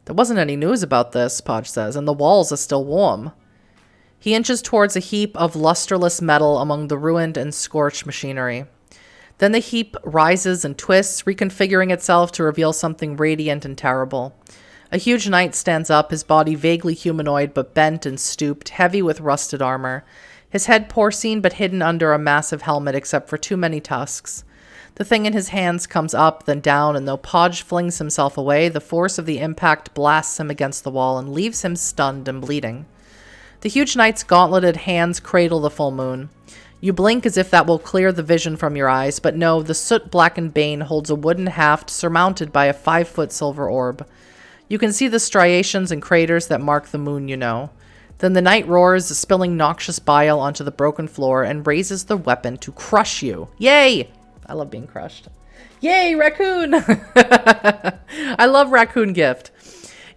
There wasn't any news about this, Podge says, and the walls are still warm. He inches towards a heap of lusterless metal among the ruined and scorched machinery. Then the heap rises and twists, reconfiguring itself to reveal something radiant and terrible. A huge knight stands up, his body vaguely humanoid but bent and stooped, heavy with rusted armor. His head porcine but hidden under a massive helmet except for too many tusks. The thing in his hands comes up, then down, and though Podge flings himself away, the force of the impact blasts him against the wall and leaves him stunned and bleeding. The huge knight's gauntleted hands cradle the full moon. You blink as if that will clear the vision from your eyes, but no, the soot-blackened bane holds a wooden haft surmounted by a 5-foot silver orb. You can see the striations and craters that mark the moon, you know. Then the knight roars, spilling noxious bile onto the broken floor, and raises the weapon to crush you. Yay! I love being crushed. Yay, raccoon! I love raccoon gift.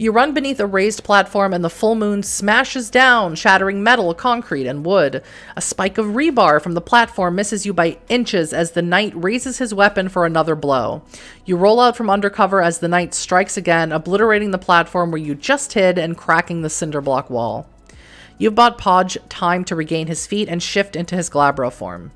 You run beneath a raised platform and the full moon smashes down, shattering metal, concrete, and wood. A spike of rebar from the platform misses you by inches as the knight raises his weapon for another blow. You roll out from undercover as the knight strikes again, obliterating the platform where you just hid and cracking the cinder block wall. You've bought Podge time to regain his feet and shift into his glabro form.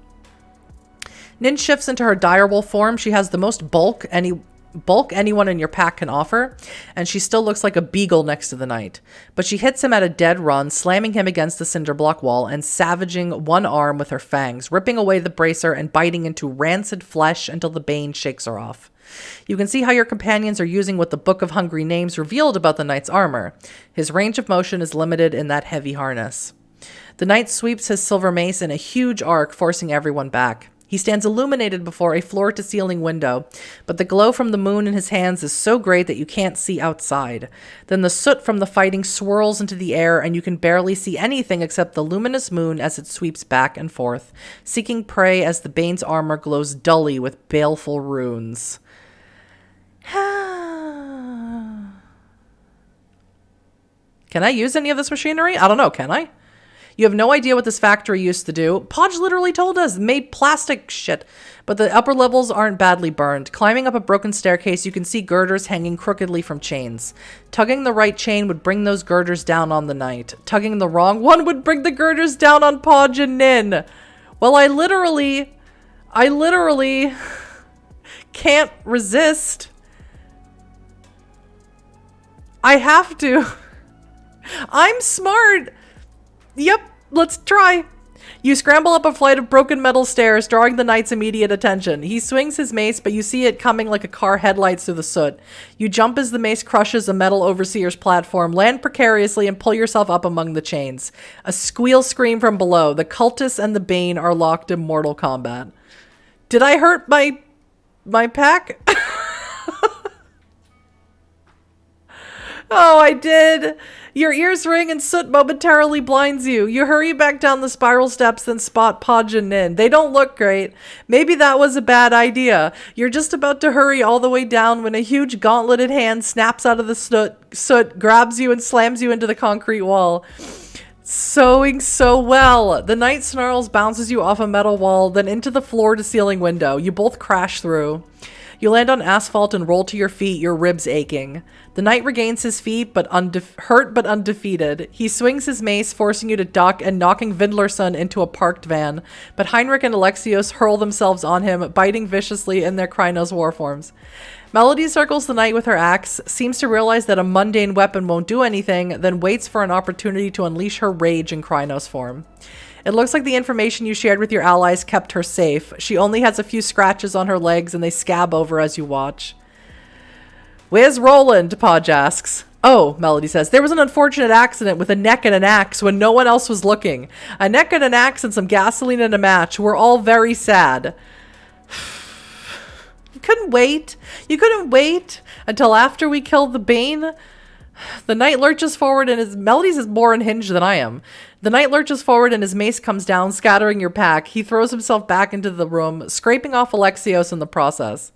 Nin shifts into her direwolf form. She has the most bulk anyone in your pack can offer, and she still looks like a beagle next to the knight. But she hits him at a dead run, slamming him against the cinder block wall and savaging one arm with her fangs, ripping away the bracer and biting into rancid flesh until the bane shakes her off. You can see how your companions are using what the Book of Hungry Names revealed about the knight's armor. His range of motion is limited in that heavy harness. The knight sweeps his silver mace in a huge arc, forcing everyone back. He stands illuminated before a floor-to-ceiling window, but the glow from the moon in his hands is so great that you can't see outside. Then the soot from the fighting swirls into the air, and you can barely see anything except the luminous moon as it sweeps back and forth, seeking prey as the Bane's armor glows dully with baleful runes. Can I use any of this machinery? I don't know, can I? You have no idea what this factory used to do. Podge literally told us, made plastic shit. But the upper levels aren't badly burned. Climbing up a broken staircase, you can see girders hanging crookedly from chains. Tugging the right chain would bring those girders down on the knight. Tugging the wrong one would bring the girders down on Podge and Nin. Well, I literally can't resist. I have to. I'm smart. Yep, let's try. You scramble up a flight of broken metal stairs, drawing the knight's immediate attention. He swings his mace, but you see it coming like a car headlights through the soot. You jump as the mace crushes a metal overseer's platform, land precariously, and pull yourself up among the chains. A squeal scream from below. The cultists and the Bane are locked in mortal combat. Did I hurt my pack? Oh, I did. Your ears ring and soot momentarily blinds you. You hurry back down the spiral steps, then spot Podge and Nin. They don't look great. Maybe that was a bad idea. You're just about to hurry all the way down when a huge gauntleted hand snaps out of the soot, grabs you, and slams you into the concrete wall. Sewing so well. The knight snarls, bounces you off a metal wall, then into the floor-to-ceiling window. You both crash through. You land on asphalt and roll to your feet, your ribs aching. The knight regains his feet, hurt but undefeated. He swings his mace, forcing you to duck and knocking Vindlerson into a parked van. But Heinrich and Alexios hurl themselves on him, biting viciously in their Krynos war forms. Melody circles the knight with her axe, seems to realize that a mundane weapon won't do anything, then waits for an opportunity to unleash her rage in Krynos form. It looks like the information you shared with your allies kept her safe. She only has a few scratches on her legs and they scab over as you watch. Where's Roland? Podge asks. Oh, Melody says, there was an unfortunate accident with a neck and an axe when no one else was looking. A neck and an axe and some gasoline and a match. We're all very sad. You couldn't wait. You couldn't wait until after we killed the Bane. The knight lurches forward and his Melody's is more unhinged than I am. The knight lurches forward and his mace comes down, scattering your pack. He throws himself back into the room, scraping off Alexios in the process.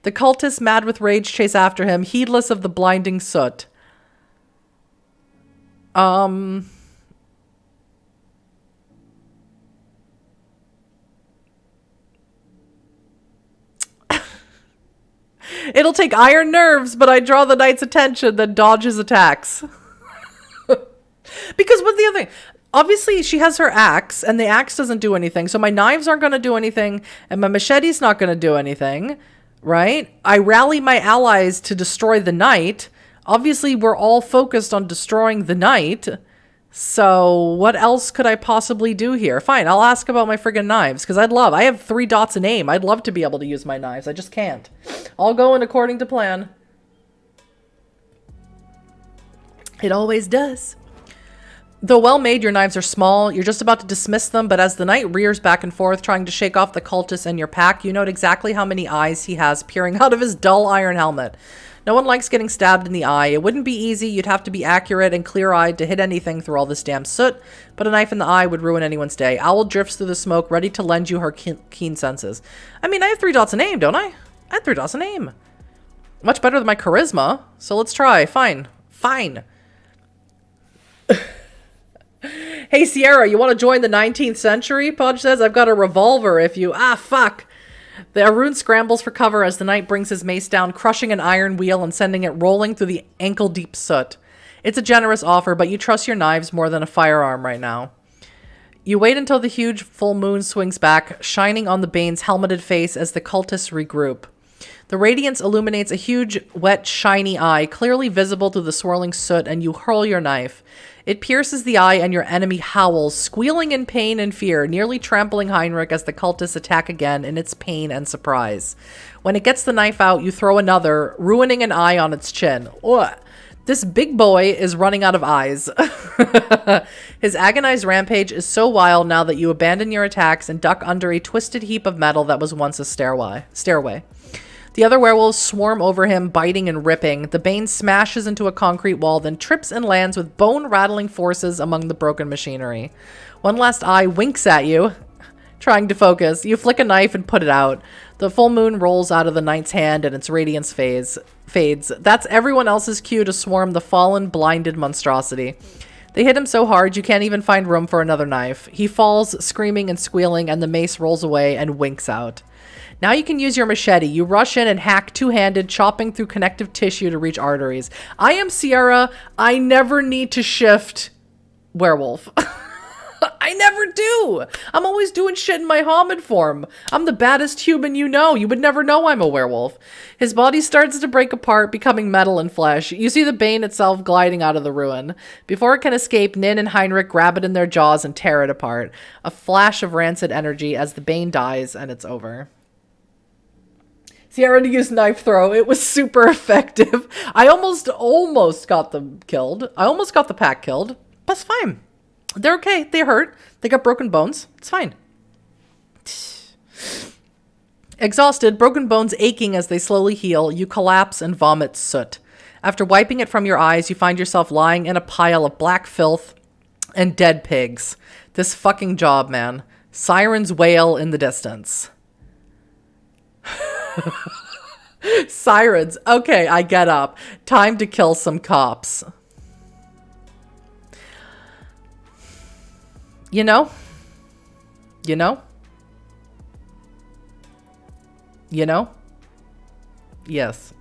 The cultists, mad with rage, chase after him, heedless of the blinding soot. It'll take iron nerves, but I draw the knight's attention, then dodge his attacks. Because what's the other thing? Obviously, she has her axe, and the axe doesn't do anything. So my knives aren't going to do anything, and my machete's not going to do anything, right? I rally my allies to destroy the knight. Obviously, we're all focused on destroying the knight. So what else could I possibly do here? Fine, I'll ask about my friggin' knives, because I have 3 dots in aim. I'd love to be able to use my knives. I just can't. All going according to plan. It always does. Though well made, your knives are small. You're just about to dismiss them, but as the knight rears back and forth, trying to shake off the cultists and your pack, you note exactly how many eyes he has peering out of his dull iron helmet. No one likes getting stabbed in the eye. It wouldn't be easy. You'd have to be accurate and clear-eyed to hit anything through all this damn soot, but a knife in the eye would ruin anyone's day. Owl drifts through the smoke, ready to lend you her keen senses. I mean, I have 3 dots in aim, don't I? I have 3 dots in aim. Much better than my charisma, so let's try. Fine. Fine. Hey, Sierra, you want to join the 19th century? Podge says, I've got a revolver if you... Ah, fuck. The Arun scrambles for cover as the knight brings his mace down, crushing an iron wheel and sending it rolling through the ankle-deep soot. It's a generous offer, but you trust your knives more than a firearm right now. You wait until the huge full moon swings back, shining on the Bane's helmeted face as the cultists regroup. The radiance illuminates a huge, wet, shiny eye, clearly visible through the swirling soot, and you hurl your knife. It pierces the eye and your enemy howls, squealing in pain and fear, nearly trampling Heinrich as the cultists attack again in its pain and surprise. When it gets the knife out, you throw another, ruining an eye on its chin. Ugh. This big boy is running out of eyes. His agonized rampage is so wild now that you abandon your attacks and duck under a twisted heap of metal that was once a stairway. The other werewolves swarm over him, biting and ripping. The Bane smashes into a concrete wall, then trips and lands with bone-rattling forces among the broken machinery. One last eye winks at you, trying to focus. You flick a knife and put it out. The full moon rolls out of the knight's hand and its radiance fades. That's everyone else's cue to swarm the fallen, blinded monstrosity. They hit him so hard you can't even find room for another knife. He falls, screaming and squealing, and the mace rolls away and winks out. Now you can use your machete. You rush in and hack two-handed, chopping through connective tissue to reach arteries. I am Sierra. I never need to shift werewolf. I never do. I'm always doing shit in my Homid form. I'm the baddest human you know. You would never know I'm a werewolf. His body starts to break apart, becoming metal and flesh. You see the Bane itself gliding out of the ruin. Before it can escape, Nin and Heinrich grab it in their jaws and tear it apart. A flash of rancid energy as the Bane dies, and it's over. Sierra used knife throw. It was super effective. I almost got them killed. I almost got the pack killed. But it's fine. They're okay. They hurt. They got broken bones. It's fine. Exhausted, broken bones aching as they slowly heal, you collapse and vomit soot. After wiping it from your eyes, you find yourself lying in a pile of black filth and dead pigs. This fucking job, man. Sirens wail in the distance. Sirens. Okay, I get up. Time to kill some cops. You know? Yes.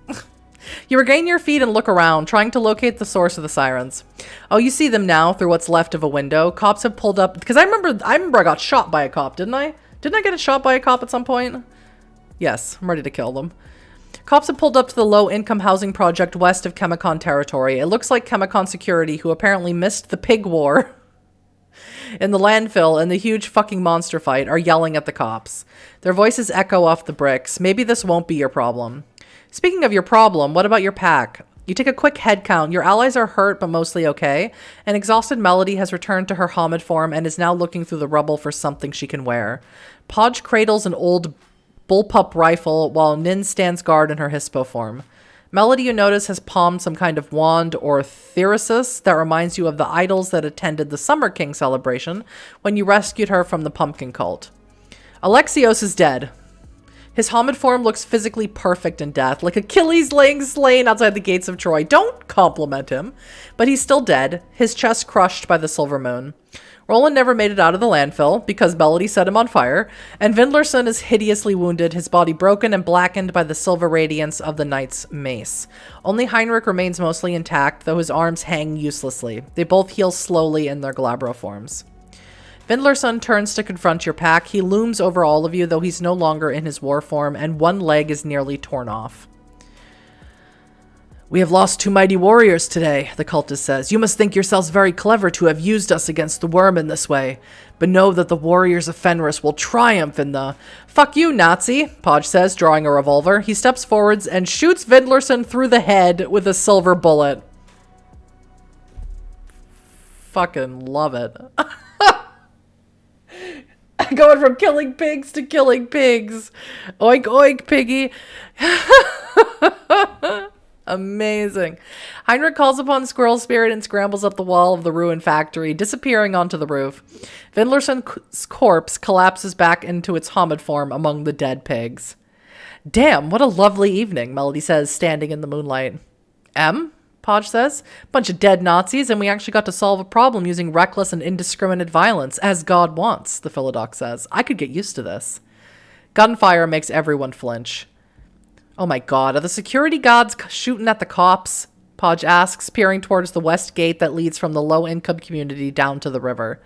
You regain your feet and look around, trying to locate the source of the sirens. Oh, you see them now through what's left of a window. Cops have pulled up, because I remember I got shot by a cop, didn't I? Didn't I get shot by a cop at some point? Yes, I'm ready to kill them. Cops have pulled up to the low-income housing project west of Chemicon territory. It looks like Chemicon security, who apparently missed the pig war in the landfill and the huge fucking monster fight, are yelling at the cops. Their voices echo off the bricks. Maybe this won't be your problem. Speaking of your problem, what about your pack? You take a quick head count. Your allies are hurt, but mostly okay. An exhausted Melody has returned to her Homid form and is now looking through the rubble for something she can wear. Podge cradles an old bullpup rifle while Nin stands guard in her Hispo form. Melody, you notice, has palmed some kind of wand or theresis that reminds you of the idols that attended the Summer King celebration when you rescued her from the pumpkin cult. Alexios is dead. His Homid form looks physically perfect in death, like Achilles laying slain outside the gates of Troy. Don't compliment him. But he's still dead, his chest crushed by the silver moon. Roland never made it out of the landfill, because Melody set him on fire, and Vindlerson is hideously wounded, his body broken and blackened by the silver radiance of the knight's mace. Only Heinrich remains mostly intact, though his arms hang uselessly. They both heal slowly in their Glabro forms. Vindlerson turns to confront your pack. He looms over all of you, though he's no longer in his war form, and one leg is nearly torn off. "We have lost 2 mighty warriors today," the cultist says. "You must think yourselves very clever to have used us against the worm in this way. But know that the warriors of Fenris will triumph in the—" "Fuck you, Nazi," Podge says, drawing a revolver. He steps forwards and shoots Vindlerson through the head with a silver bullet. Fucking love it. Going from killing pigs to killing pigs. Oink, oink, piggy. Amazing. Heinrich calls upon Squirrel Spirit and scrambles up the wall of the ruined factory, disappearing onto the roof. Vindlerson's corpse collapses back into its Homid form among the dead pigs. "Damn, what a lovely evening," Melody says, standing in the moonlight. Podge says. "Bunch of dead Nazis, and we actually got to solve a problem using reckless and indiscriminate violence, as God wants," the Philodox says. "I could get used to this." Gunfire makes everyone flinch. "Oh my god, are the security guards shooting at the cops?" Podge asks, peering towards the west gate that leads from the low-income community down to the river.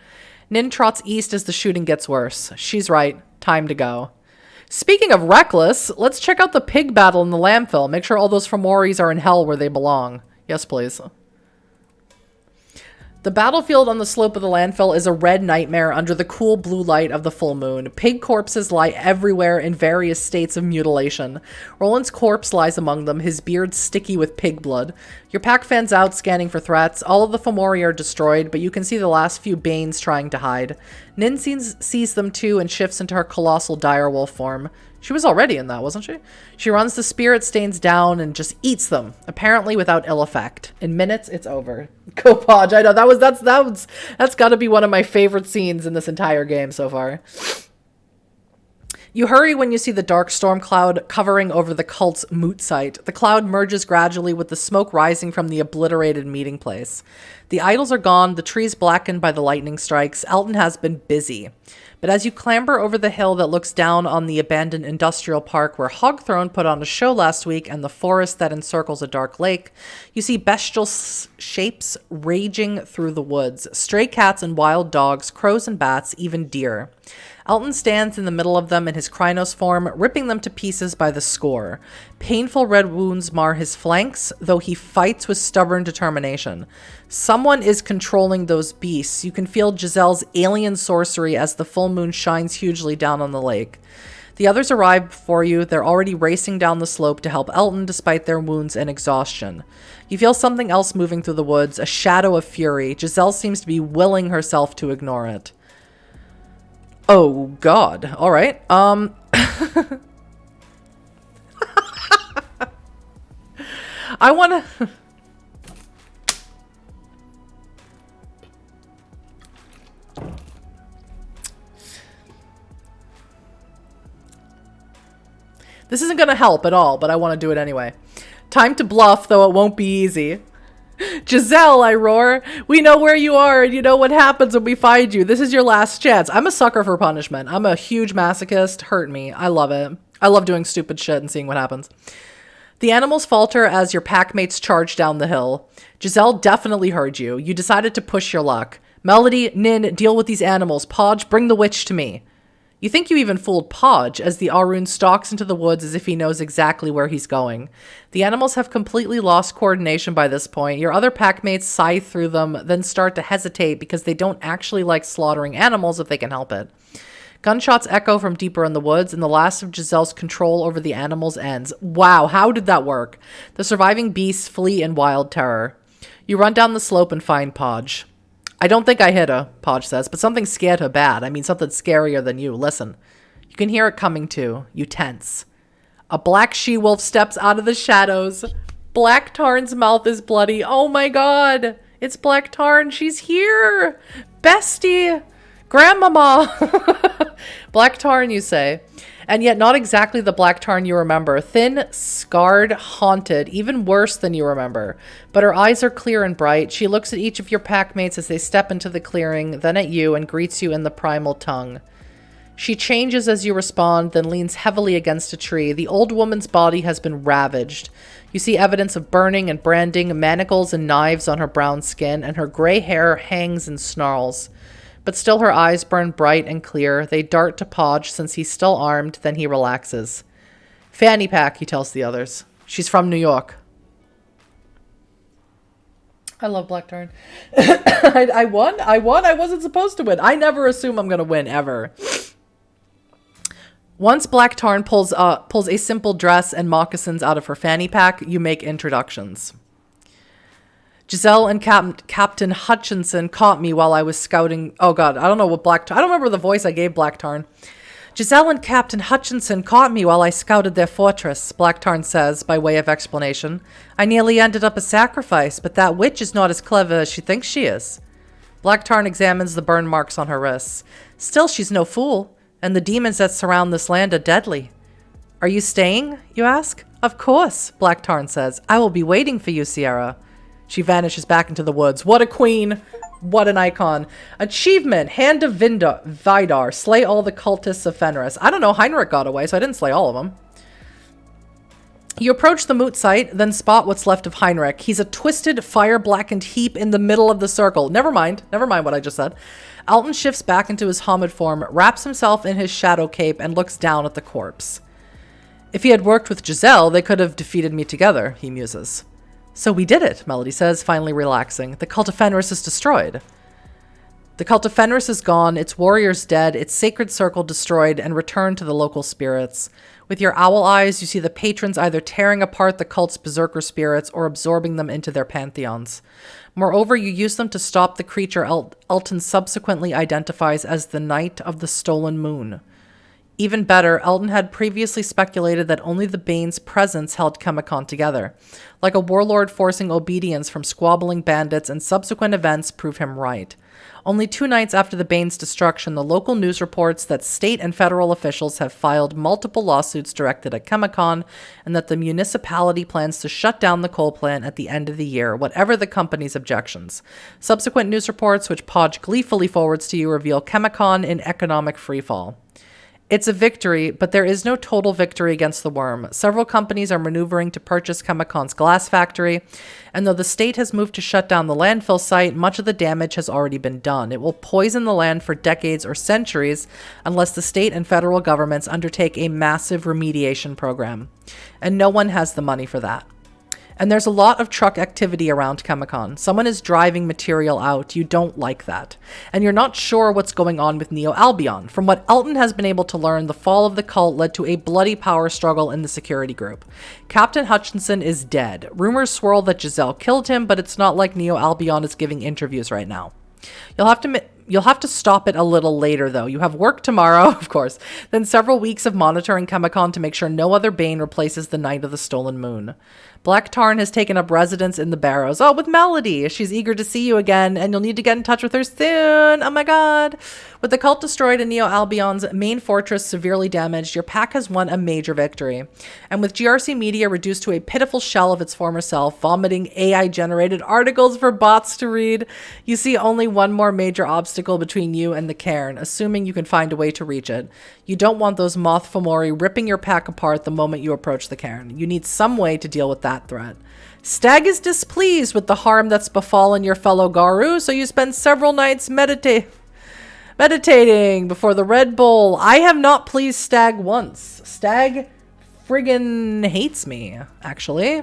Nin trots east as the shooting gets worse. She's right. Time to go. Speaking of reckless, let's check out the pig battle in the landfill. Make sure all those Femoris are in hell where they belong. Yes, please. The battlefield on the slope of the landfill is a red nightmare under the cool blue light of the full moon. Pig corpses lie everywhere in various states of mutilation. Roland's corpse lies among them, his beard sticky with pig blood. Your pack fans out, scanning for threats. All of the Fomori are destroyed, but you can see the last few Banes trying to hide. Nin sees them too and shifts into her colossal direwolf form. She was already in that, wasn't she? She runs the spirit stains down and just eats them, apparently without ill effect. In minutes, it's over. Go Podge. I know that's got to be one of my favorite scenes in this entire game so far. You hurry when you see the dark storm cloud covering over the cult's moot site. The cloud merges gradually with the smoke rising from the obliterated meeting place. The idols are gone, the trees blackened by the lightning strikes. Elton has been busy. But as you clamber over the hill that looks down on the abandoned industrial park where Hogthrone put on a show last week and the forest that encircles a dark lake, you see bestial shapes raging through the woods. Stray cats and wild dogs, crows and bats, even deer. Elton stands in the middle of them in his Krynos form, ripping them to pieces by the score. Painful red wounds mar his flanks, though he fights with stubborn determination. Someone is controlling those beasts. You can feel Giselle's alien sorcery as the full moon shines hugely down on the lake. The others arrive before you. They're already racing down the slope to help Elton despite their wounds and exhaustion. You feel something else moving through the woods, a shadow of fury. Giselle seems to be willing herself to ignore it. Oh, God. All right. I want to... This isn't going to help at all, but I want to do it anyway. Time to bluff, though it won't be easy. Giselle, I roar. We know where you are, and you know what happens when we find you. This is your last chance. I'm a sucker for punishment. I'm a huge masochist. Hurt me. I love it. I love doing stupid shit and seeing what happens. The animals falter as your packmates charge down the hill. Giselle definitely heard you. You decided to push your luck. Melody, Nin, deal with these animals. Podge, bring the witch to me. You think you even fooled Podge as the Arun stalks into the woods as if he knows exactly where he's going. The animals have completely lost coordination by this point. Your other packmates sigh through them, then start to hesitate because they don't actually like slaughtering animals if they can help it. Gunshots echo from deeper in the woods, and the last of Giselle's control over the animals ends. Wow, how did that work? The surviving beasts flee in wild terror. You run down the slope and find Podge. I don't think I hit her, Podge says, but something scared her bad. I mean, something scarier than you. Listen. You can hear it coming too. You tense. A black she-wolf steps out of the shadows. Black Tarn's mouth is bloody. Oh my god. It's Black Tarn. She's here. Bestie. Grandmama. Black Tarn, you say. And yet not exactly the Black Tarn you remember. Thin, scarred, haunted, even worse than you remember. But her eyes are clear and bright. She looks at each of your packmates as they step into the clearing, then at you and greets you in the primal tongue. She changes as you respond, then leans heavily against a tree. The old woman's body has been ravaged. You see evidence of burning and branding, manacles and knives on her brown skin, and her gray hair hangs and snarls. But still her eyes burn bright and clear. They dart to Podge since he's still armed, then he relaxes. Fanny pack, he tells the others. She's from New York. I love Black Tarn. I won. I wasn't supposed to win. I never assume I'm going to win, ever. Once Black Tarn pulls a simple dress and moccasins out of her fanny pack, you make introductions. Giselle and Captain Hutchinson caught me while I was scouting. Oh god, I don't know what Black Tarn. I don't remember the voice I gave Black Tarn. Giselle and Captain Hutchinson caught me while I scouted their fortress, Black Tarn says, by way of explanation. I nearly ended up a sacrifice, but that witch is not as clever as she thinks she is. Black Tarn examines the burn marks on her wrists. Still, she's no fool, and the demons that surround this land are deadly. Are you staying, you ask? Of course, Black Tarn says. I will be waiting for you, Sierra. She vanishes back into the woods. What a queen! What an icon. Achievement, Hand of Vidar. Slay all the cultists of Fenris. I don't know, Heinrich got away, so I didn't slay all of them. You approach the moot site, then spot what's left of Heinrich. He's a twisted, fire-blackened heap in the middle of the circle. Never mind what I just said. Alton shifts back into his Homid form, wraps himself in his shadow cape, and looks down at the corpse. If he had worked with Giselle, they could have defeated me together, he muses. So we did it, Melody says, finally relaxing. The cult of Fenris is destroyed. The cult of Fenris is gone, its warriors dead, its sacred circle destroyed, and returned to the local spirits. With your owl eyes, you see the patrons either tearing apart the cult's berserker spirits or absorbing them into their pantheons. Moreover, you use them to stop the creature Elton subsequently identifies as the Knight of the Stolen Moon. Even better, Elton had previously speculated that only the Bane's presence held Chemicon together. Like a warlord forcing obedience from squabbling bandits, and subsequent events prove him right. Only 2 nights after the Bane's destruction, the local news reports that state and federal officials have filed multiple lawsuits directed at Chemicon, and that the municipality plans to shut down the coal plant at the end of the year, whatever the company's objections. Subsequent news reports, which Podge gleefully forwards to you, reveal Chemicon in economic freefall. It's a victory, but there is no total victory against the worm. Several companies are maneuvering to purchase Chemicon's glass factory, and though the state has moved to shut down the landfill site, much of the damage has already been done. It will poison the land for decades or centuries unless the state and federal governments undertake a massive remediation program. And no one has the money for that. And there's a lot of truck activity around Chemicon. Someone is driving material out. You don't like that. And you're not sure what's going on with Neo Albion. From what Elton has been able to learn, the fall of the cult led to a bloody power struggle in the security group. Captain Hutchinson is dead. Rumors swirl that Giselle killed him, but it's not like Neo Albion is giving interviews right now. You'll have to stop it a little later, though. You have work tomorrow, of course, then several weeks of monitoring Chemicon to make sure no other Bane replaces the Knight of the Stolen Moon. Black Tarn has taken up residence in the Barrows. Oh, with Melody. She's eager to see you again, and you'll need to get in touch with her soon. Oh my god. With the cult destroyed and Neo Albion's main fortress severely damaged, your pack has won a major victory. And with GRC Media reduced to a pitiful shell of its former self, vomiting AI-generated articles for bots to read, you see only one more major obstacle between you and the cairn, assuming you can find a way to reach it. You don't want those moth Fomori ripping your pack apart the moment you approach the cairn. You need some way to deal with that threat. Stag is displeased with the harm that's befallen your fellow Garu, so you spend several nights meditating before the Red Bull. I have not pleased Stag once. Stag friggin' hates me, actually.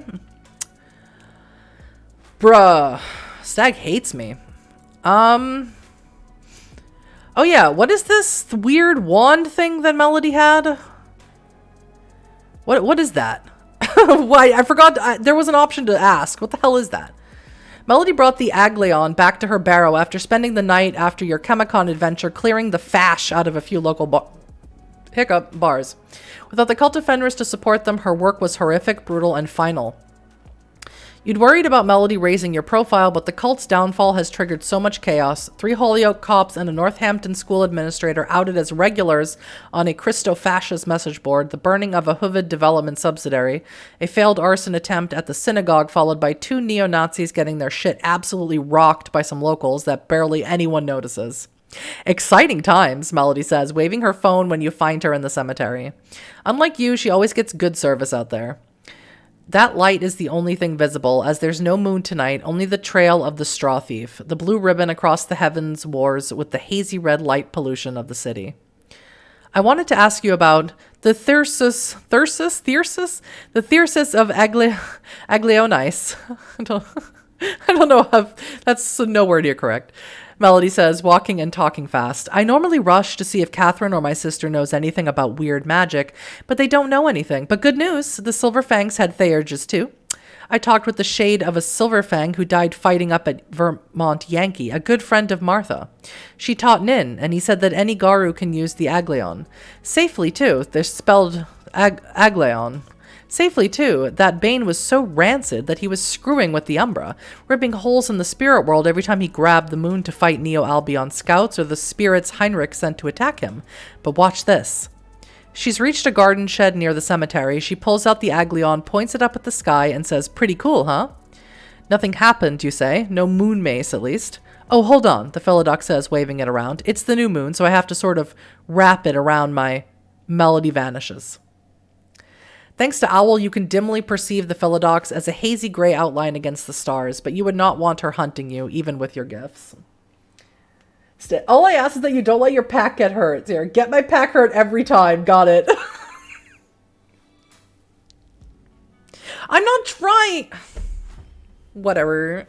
Bruh. Stag hates me. Oh yeah, what is this weird wand thing that Melody had? What is that? Why, I forgot, there was an option to ask. What the hell is that? Melody brought the Agleon back to her barrow after spending the night after your Chemicon adventure clearing the fash out of a few local bars. Without the cult of Fenris to support them, her work was horrific, brutal, and final. You'd worried about Melody raising your profile, but the cult's downfall has triggered so much chaos. 3 Holyoke cops and a Northampton school administrator outed as regulars on a Christo-fascist message board, the burning of a Huvid development subsidiary, a failed arson attempt at the synagogue followed by 2 neo-Nazis getting their shit absolutely rocked by some locals that barely anyone notices. Exciting times, Melody says, waving her phone when you find her in the cemetery. Unlike you, she always gets good service out there. That light is the only thing visible, as there's no moon tonight, only the trail of the straw thief, the blue ribbon across the heavens wars with the hazy red light pollution of the city. I wanted to ask you about the Thyrsus of Aglionice. I don't know how, that's nowhere near correct. Melody says, walking and talking fast. I normally rush to see if Catherine or my sister knows anything about weird magic, but they don't know anything. But good news, the Silverfangs had Theurges too. I talked with the shade of a Silverfang who died fighting up at Vermont Yankee, a good friend of Martha. She taught Nin, and he said that any Garu can use the Agleon. Safely too. They're spelled Agleon. Safely, too. That Bane was so rancid that he was screwing with the Umbra, ripping holes in the spirit world every time he grabbed the moon to fight Neo Albion scouts or the spirits Heinrich sent to attack him. But watch this. She's reached a garden shed near the cemetery. She pulls out the Agleon, points it up at the sky, and says, "Pretty cool, huh?" Nothing happened, you say. No moon mace, at least. Oh, hold on, the Philodox says, waving it around. It's the new moon, so I have to sort of wrap it around my... Melody vanishes. Thanks to Owl, you can dimly perceive the Philodox as a hazy gray outline against the stars, but you would not want her hunting you, even with your gifts. All I ask is that you don't let your pack get hurt. Here, get my pack hurt every time. Got it. I'm not trying. Whatever.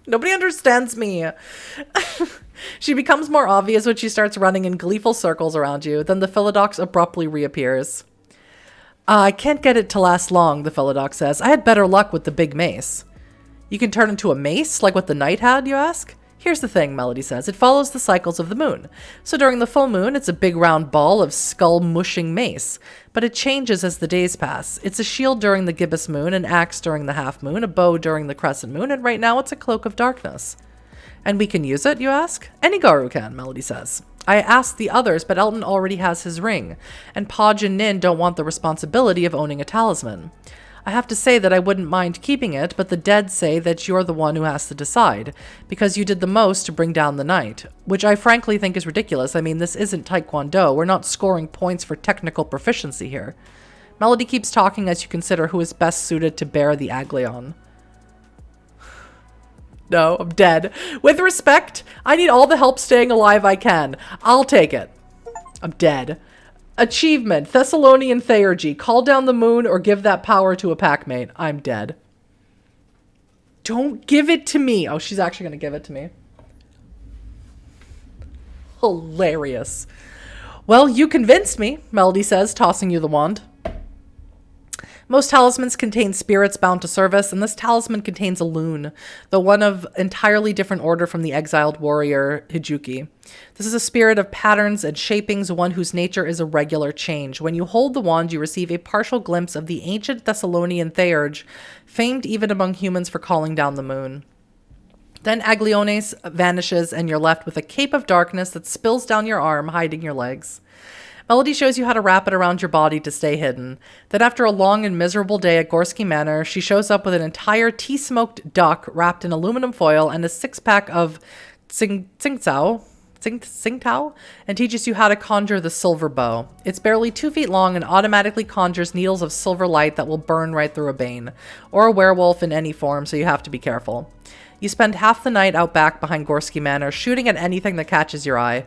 Nobody understands me. She becomes more obvious when she starts running in gleeful circles around you. Then the Philodox abruptly reappears. I can't get it to last long, the Philodox says. I had better luck with the big mace. You can turn into a mace, like what the knight had, you ask? Here's the thing, Melody says. It follows the cycles of the moon. So during the full moon, it's a big round ball of skull-mushing mace. But it changes as the days pass. It's a shield during the gibbous moon, an axe during the half moon, a bow during the crescent moon, and right now it's a cloak of darkness. And we can use it, you ask? Any Garu can, Melody says. I asked the others, but Elton already has his ring. And Podge and Nin don't want the responsibility of owning a talisman. I have to say that I wouldn't mind keeping it, but the dead say that you're the one who has to decide, because you did the most to bring down the knight, which I frankly think is ridiculous. I mean, this isn't Taekwondo. We're not scoring points for technical proficiency here. Melody keeps talking as you consider who is best suited to bear the Aglion. No, I'm dead. With respect, I need all the help staying alive I can. I'll take it. I'm dead. Achievement, Thessalonian Theurgy. Call down the moon or give that power to a packmate. I'm dead. Don't give it to me. Oh, she's actually going to give it to me. Hilarious. Well, you convinced me, Melody says, tossing you the wand. Most talismans contain spirits bound to service, and this talisman contains a loon, though one of entirely different order from the exiled warrior Hijuki. This is a spirit of patterns and shapings, one whose nature is a regular change. When you hold the wand, you receive a partial glimpse of the ancient Thessalonian Theurge, famed even among humans for calling down the moon. Then Agliones vanishes, and you're left with a cape of darkness that spills down your arm, hiding your legs. Melody shows you how to wrap it around your body to stay hidden. Then after a long and miserable day at Gorsky Manor, she shows up with an entire tea-smoked duck wrapped in aluminum foil and a six-pack of tsingtao, and teaches you how to conjure the silver bow. It's barely 2 feet long and automatically conjures needles of silver light that will burn right through a bane, or a werewolf in any form, so you have to be careful. You spend half the night out back behind Gorsky Manor, shooting at anything that catches your eye.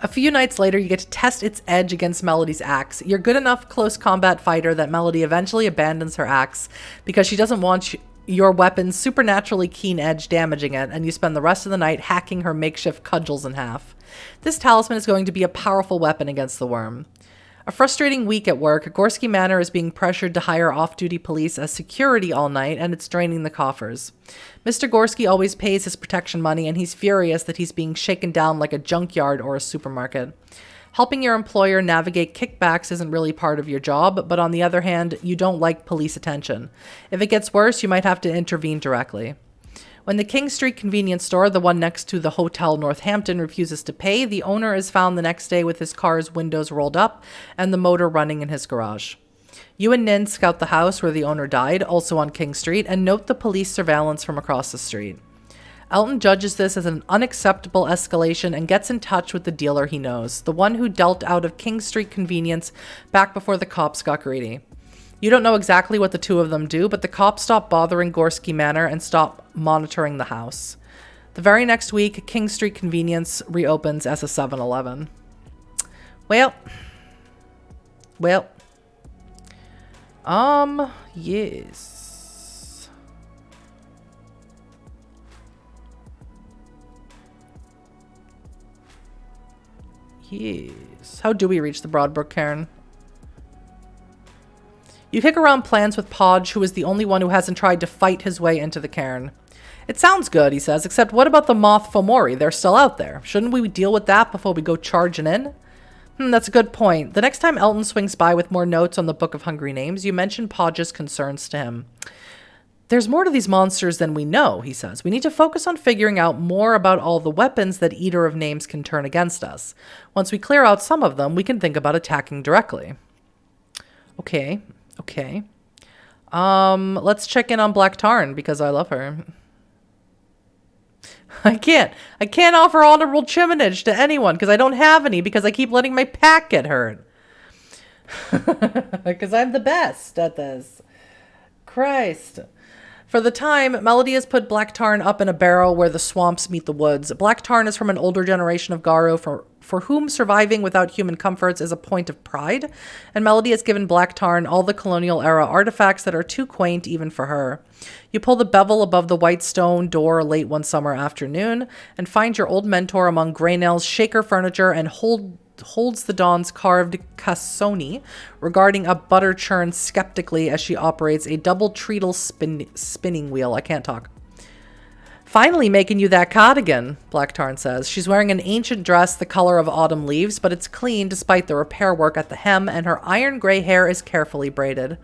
A few nights later, you get to test its edge against Melody's axe. You're good enough close combat fighter that Melody eventually abandons her axe because she doesn't want your weapon's supernaturally keen edge damaging it, and you spend the rest of the night hacking her makeshift cudgels in half. This talisman is going to be a powerful weapon against the worm. A frustrating week at work, Gorsky Manor is being pressured to hire off-duty police as security all night, and it's draining the coffers. Mr. Gorsky always pays his protection money, and he's furious that he's being shaken down like a junkyard or a supermarket. Helping your employer navigate kickbacks isn't really part of your job, but on the other hand, you don't like police attention. If it gets worse, you might have to intervene directly. When the King Street convenience store, the one next to the Hotel Northampton, refuses to pay, the owner is found the next day with his car's windows rolled up and the motor running in his garage. You and Nin scout the house where the owner died, also on King Street, and note the police surveillance from across the street. Elton judges this as an unacceptable escalation and gets in touch with the dealer he knows, the one who dealt out of King Street convenience back before the cops got greedy. You don't know exactly what the two of them do, but the cops stop bothering Gorsky Manor and stop monitoring the house. The very next week, King Street Convenience reopens as a 7-Eleven. Well. Yes. Yes. How do we reach the Broadbrook Cairn? You kick around plans with Podge, who is the only one who hasn't tried to fight his way into the cairn. It sounds good, he says, except what about the Moth Fomori? They're still out there. Shouldn't we deal with that before we go charging in? That's a good point. The next time Elton swings by with more notes on the Book of Hungry Names, you mention Podge's concerns to him. There's more to these monsters than we know, he says. We need to focus on figuring out more about all the weapons that Eater of Names can turn against us. Once we clear out some of them, we can think about attacking directly. Okay. Let's check in on Black Tarn because I love her. I can't offer honorable chiminage to anyone because I don't have any because I keep letting my pack get hurt. Because I'm the best at this. Christ. For the time, Melody has put Black Tarn up in a barrel where the swamps meet the woods. Black Tarn is from an older generation of Garo for whom surviving without human comforts is a point of pride, and Melody has given Black Tarn all the colonial-era artifacts that are too quaint even for her. You pull the bevel above the white stone door late one summer afternoon and find your old mentor among Greynell's shaker furniture and holds the Dawn's carved cassoni, regarding a butter churn skeptically as she operates a double treadle spinning wheel. I can't talk. Finally making you that cardigan, Black Tarn says. She's wearing an ancient dress the color of autumn leaves, but it's clean despite the repair work at the hem, and her iron gray hair is carefully braided.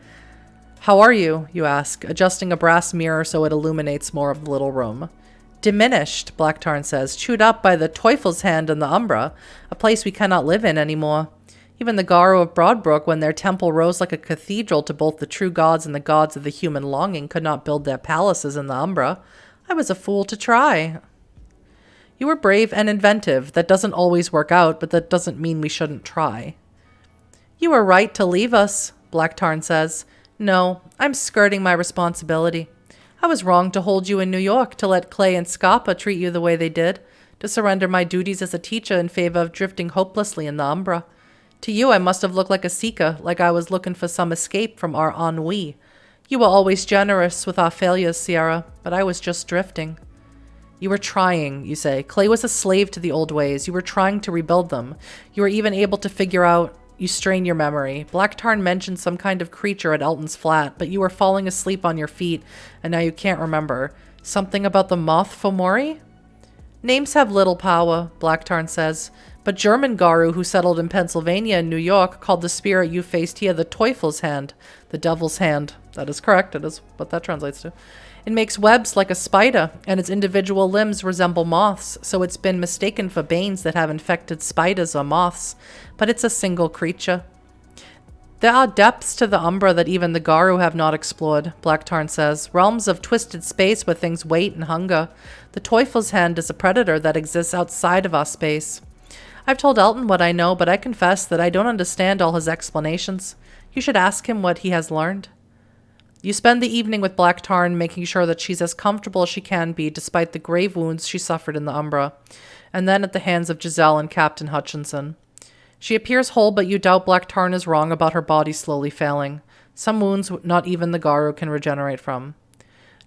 How are you, you ask, adjusting a brass mirror so it illuminates more of the little room. Diminished, Black Tarn says, chewed up by the Teufelshand and the Umbra, a place we cannot live in anymore. Even the Garo of Broadbrook, when their temple rose like a cathedral to both the true gods and the gods of the human longing, could not build their palaces in the Umbra. I was a fool to try. You were brave and inventive. That doesn't always work out, but that doesn't mean we shouldn't try. You were right to leave us, Black Tarn says. No, I'm skirting my responsibility. I was wrong to hold you in New York, to let Clay and Scapa treat you the way they did, to surrender my duties as a teacher in favor of drifting hopelessly in the Umbra. To you I must have looked like a seeker, like I was looking for some escape from our ennui. You were always generous with our failures, Sierra, but I was just drifting. You were trying, you say. Clay was a slave to the old ways. You were trying to rebuild them. You were even able to figure out. You strain your memory. Black Tarn mentioned some kind of creature at Elton's flat, but you were falling asleep on your feet, and now you can't remember. Something about the moth Fomori? Names have little power, Black Tarn says, but German Garu who settled in Pennsylvania and New York called the spirit you faced here the Teufelshand, the devil's hand. That is correct. That is what that translates to. It makes webs like a spider, and its individual limbs resemble moths, so it's been mistaken for banes that have infected spiders or moths, but it's a single creature. There are depths to the Umbra that even the Garu have not explored, Black Tarn says, realms of twisted space where things wait and hunger. The Teufelshand is a predator that exists outside of our space. I've told Elton what I know, but I confess that I don't understand all his explanations. You should ask him what he has learned. You spend the evening with Black Tarn, making sure that she's as comfortable as she can be despite the grave wounds she suffered in the Umbra, and then at the hands of Giselle and Captain Hutchinson. She appears whole, but you doubt Black Tarn is wrong about her body slowly failing. Some wounds not even the Garu can regenerate from.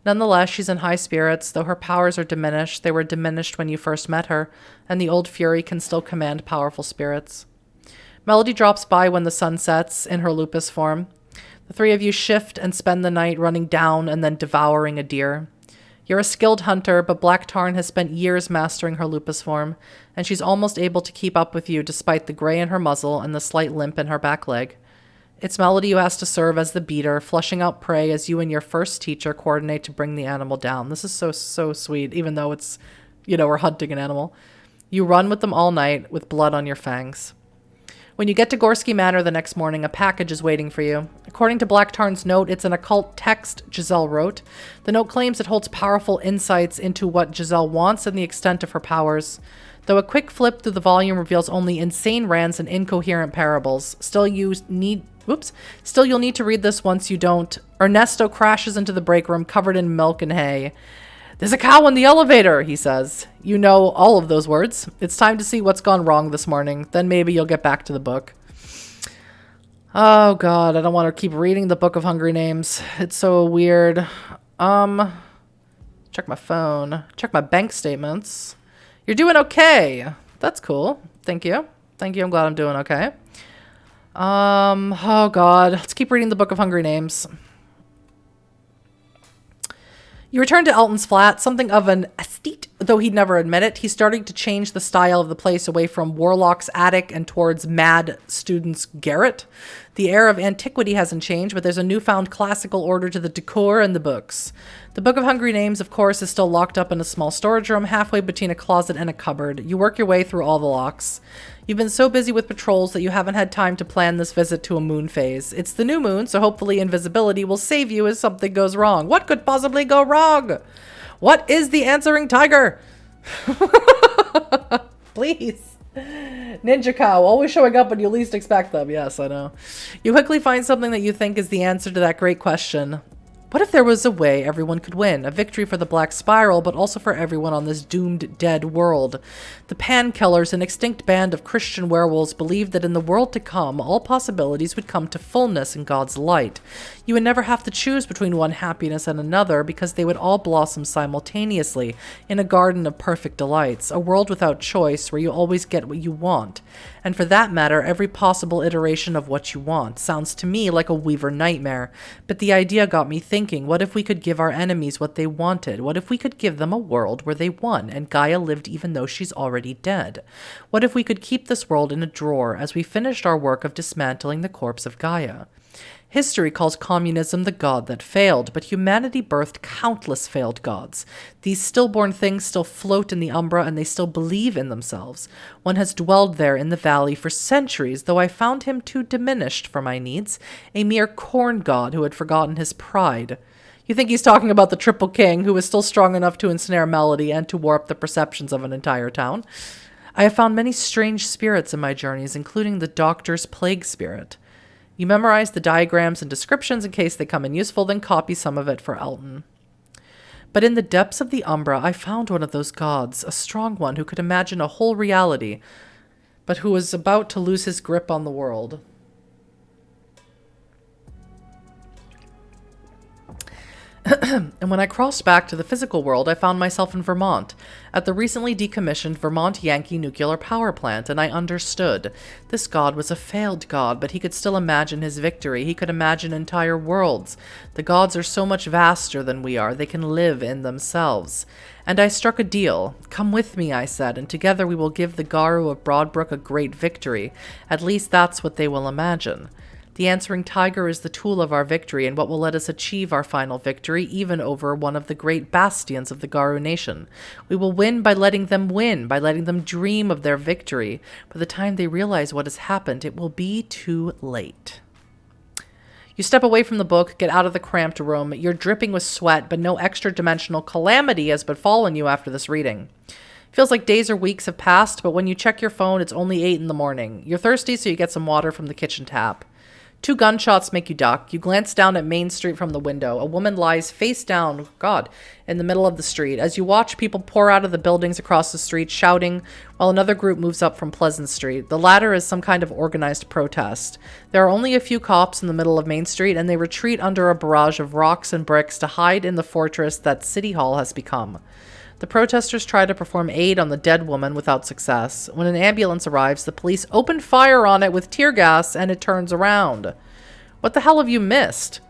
Nonetheless, she's in high spirits, though her powers are diminished. They were diminished when you first met her, and the old Fury can still command powerful spirits. Melody drops by when the sun sets, in her lupus form. The three of you shift and spend the night running down and then devouring a deer. You're a skilled hunter, but Black Tarn has spent years mastering her lupus form, and she's almost able to keep up with you despite the gray in her muzzle and the slight limp in her back leg. It's Melody who has to serve as the beater, flushing out prey as you and your first teacher coordinate to bring the animal down. This is so sweet, even though it's, we're hunting an animal. You run with them all night, with blood on your fangs. When you get to Gorski Manor the next morning, a package is waiting for you. According to Black Tarn's note, it's an occult text Giselle wrote. The note claims it holds powerful insights into what Giselle wants and the extent of her powers. Though a quick flip through the volume reveals only insane rants and incoherent parables, still you'll need to read this once you don't. Ernesto crashes into the break room covered in milk and hay. There's a cow in the elevator, he says. You know all of those words. It's time to see what's gone wrong this morning. Then maybe you'll get back to the book. Oh, God. I don't want to keep reading the Book of Hungry Names. It's so weird. Check my phone. Check my bank statements. You're doing okay. That's cool. Thank you. Thank you. I'm glad I'm doing okay. Oh, God. Let's keep reading the Book of Hungry Names. You return to Elton's flat, something of an aesthete, though he'd never admit it. He's starting to change the style of the place away from Warlock's attic and towards mad student's garret. The air of antiquity hasn't changed, but there's a newfound classical order to the decor and the books. The Book of Hungry Names, of course, is still locked up in a small storage room halfway between a closet and a cupboard. You work your way through all the locks. You've been so busy with patrols that you haven't had time to plan this visit to a moon phase. It's the new moon, so hopefully invisibility will save you if something goes wrong. What could possibly go wrong? What is the answering tiger? Please. Ninja cow, always showing up when you least expect them. Yes, I know. You quickly find something that you think is the answer to that great question. What if there was a way everyone could win? A victory for the Black Spiral, but also for everyone on this doomed, dead world. The Pankillers, an extinct band of Christian werewolves, believed that in the world to come, all possibilities would come to fullness in God's light. You would never have to choose between one happiness and another, because they would all blossom simultaneously in a garden of perfect delights, a world without choice where you always get what you want. And for that matter, every possible iteration of what you want. Sounds to me like a Weaver nightmare. But the idea got me thinking, what if we could give our enemies what they wanted? What if we could give them a world where they won and Gaia lived even though she's already dead? What if we could keep this world in a drawer as we finished our work of dismantling the corpse of Gaia? History calls communism the god that failed, but humanity birthed countless failed gods. These stillborn things still float in the umbra and they still believe in themselves. One has dwelled there in the valley for centuries, though I found him too diminished for my needs, a mere corn god who had forgotten his pride. You think he's talking about the Triple King, who is still strong enough to ensnare Melody and to warp the perceptions of an entire town? I have found many strange spirits in my journeys, including the Doctor's Plague Spirit. You memorize the diagrams and descriptions in case they come in useful, then copy some of it for Elton. But in the depths of the Umbra, I found one of those gods, a strong one who could imagine a whole reality, but who was about to lose his grip on the world. And when I crossed back to the physical world, I found myself in Vermont, at the recently decommissioned Vermont Yankee nuclear power plant, and I understood. This god was a failed god, but he could still imagine his victory. He could imagine entire worlds. The gods are so much vaster than we are. They can live in themselves. And I struck a deal. Come with me, I said, and together we will give the Garu of Broadbrook a great victory. At least that's what they will imagine. The answering tiger is the tool of our victory and what will let us achieve our final victory, even over one of the great bastions of the Garu nation. We will win, by letting them dream of their victory. By the time they realize what has happened, it will be too late. You step away from the book, get out of the cramped room. You're dripping with sweat, but no extra-dimensional calamity has befallen you after this reading. Feels like days or weeks have passed, but when you check your phone, it's only 8 in the morning. You're thirsty, so you get some water from the kitchen tap. 2 gunshots make you duck. You glance down at Main Street from the window. A woman lies face down, in the middle of the street. As you watch, people pour out of the buildings across the street, shouting, while another group moves up from Pleasant Street. The latter is some kind of organized protest. There are only a few cops in the middle of Main Street, and they retreat under a barrage of rocks and bricks to hide in the fortress that City Hall has become. The protesters try to perform aid on the dead woman without success. When an ambulance arrives, the police open fire on it with tear gas and it turns around. What the hell have you missed?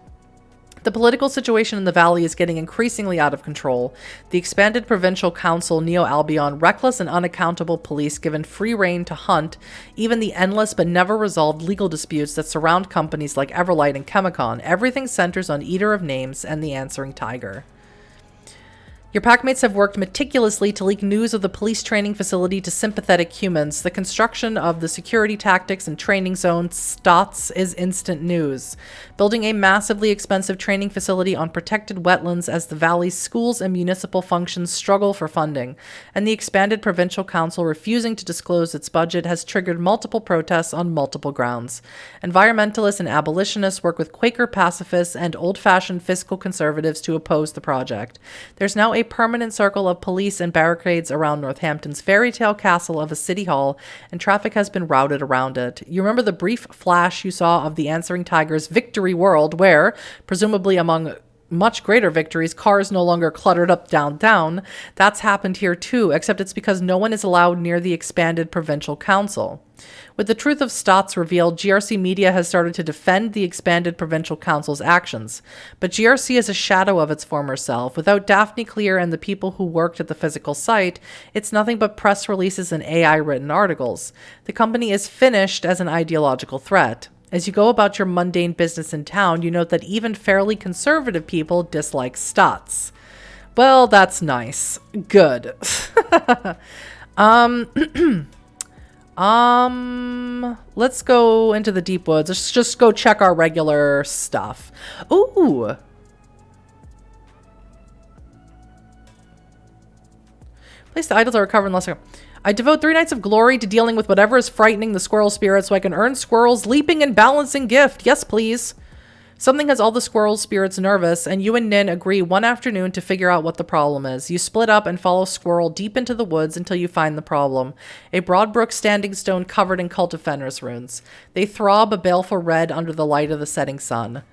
The political situation in the valley is getting increasingly out of control. The expanded provincial council, Neo-Albion, reckless and unaccountable police given free rein to hunt even the endless but never resolved legal disputes that surround companies like Everlight and Chemicon. Everything centers on Eater of Names and the answering tiger. Your packmates have worked meticulously to leak news of the police training facility to sympathetic humans. The construction of the security tactics and training zone, STOTS, is instant news. Building a massively expensive training facility on protected wetlands as the valley's schools and municipal functions struggle for funding, and the expanded provincial council refusing to disclose its budget has triggered multiple protests on multiple grounds. Environmentalists and abolitionists work with Quaker pacifists and old-fashioned fiscal conservatives to oppose the project. There's now a permanent circle of police and barricades around Northampton's fairy tale castle of a city hall, and traffic has been routed around it. You remember the brief flash you saw of the answering tiger's victory world where, presumably among much greater victories, cars no longer cluttered up downtown. That's happened here too, except it's because no one is allowed near the expanded provincial council. With the truth of STOTS revealed, GRC Media has started to defend the expanded provincial council's actions. But GRC is a shadow of its former self. Without Daphne Clear and the people who worked at the physical site, it's nothing but press releases and AI-written articles. The company is finished as an ideological threat. As you go about your mundane business in town, you note that even fairly conservative people dislike STOTS. Well, that's nice. Good. Let's go into the deep woods. Let's just go check our regular stuff. Ooh. Place the idols are recovered in less. I devote 3 nights of glory to dealing with whatever is frightening the squirrel spirit so I can earn squirrels leaping and balancing gift. Yes, please. Something has all the squirrel spirits nervous, and you and Nin agree one afternoon to figure out what the problem is. You split up and follow Squirrel deep into the woods until you find the problem. A broad brook standing stone covered in Cult of Fenris runes. They throb a baleful red under the light of the setting sun.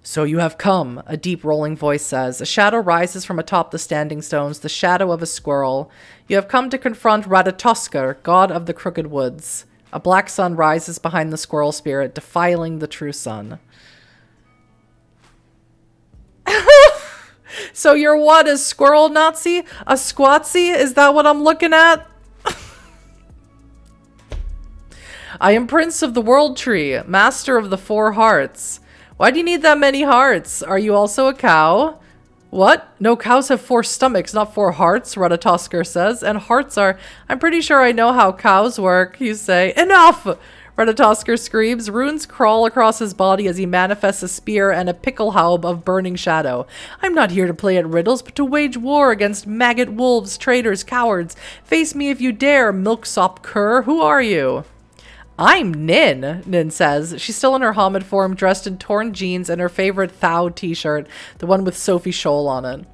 So you have come, a deep rolling voice says. A shadow rises from atop the standing stones, the shadow of a squirrel. You have come to confront Ratatoskr, god of the crooked woods. A black sun rises behind the squirrel spirit, defiling the true sun. So you're what, a squirrel Nazi? A squatsy? Is that what I'm looking at? I am Prince of the World Tree, Master of the Four Hearts. Why do you need that many hearts? Are you also a cow? What? No, cows have 4 stomachs, not 4 hearts, Ratatoskr says. And hearts are... I'm pretty sure I know how cows work, you say. Enough! Ratatoskr screams. Runes crawl across his body as he manifests a spear and a pickelhaube of burning shadow. I'm not here to play at riddles, but to wage war against maggot wolves, traitors, cowards. Face me if you dare, milksop cur. Who are you? I'm Nin, Nin says. She's still in her Hamid form, dressed in torn jeans and her favorite Thou t-shirt, the one with Sophie Scholl on it.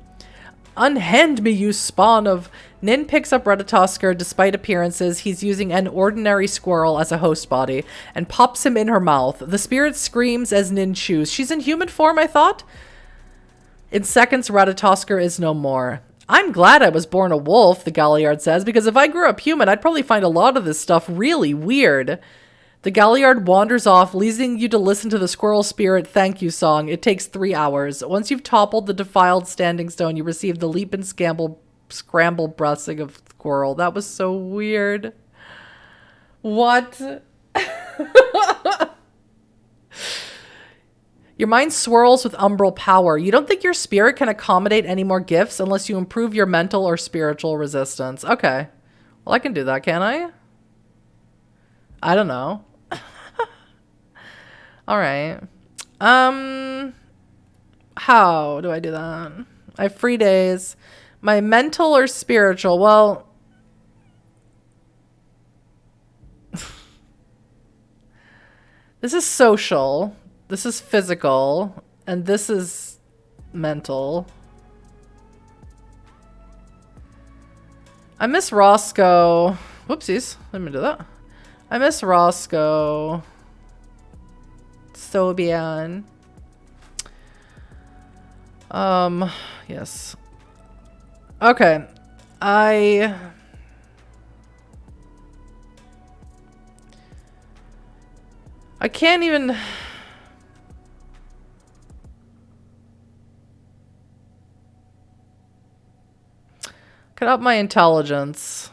Unhand me, you spawn of... Nin picks up Ratatoskr. Despite appearances, he's using an ordinary squirrel as a host body, and pops him in her mouth. The spirit screams as Nin chews. She's in human form, I thought? In seconds, Ratatoskr is no more. I'm glad I was born a wolf, the Galliard says, because if I grew up human, I'd probably find a lot of this stuff really weird. The Galliard wanders off, leaving you to listen to the squirrel spirit thank you song. It takes 3 hours. Once you've toppled the defiled standing stone, you receive the leap and scramble blessing of squirrel. That was so weird. What? Your mind swirls with umbral power. You don't think your spirit can accommodate any more gifts unless you improve your mental or spiritual resistance. Okay. Well, I can do that, can I? I don't know. All right. How do I do that? I have free days. My mental or spiritual? Well, this is social. This is physical. And this is mental. I miss Roscoe. Whoopsies. Let me do that. I miss Roscoe. Sobian. Yes. Okay. I can't even... Could up my intelligence.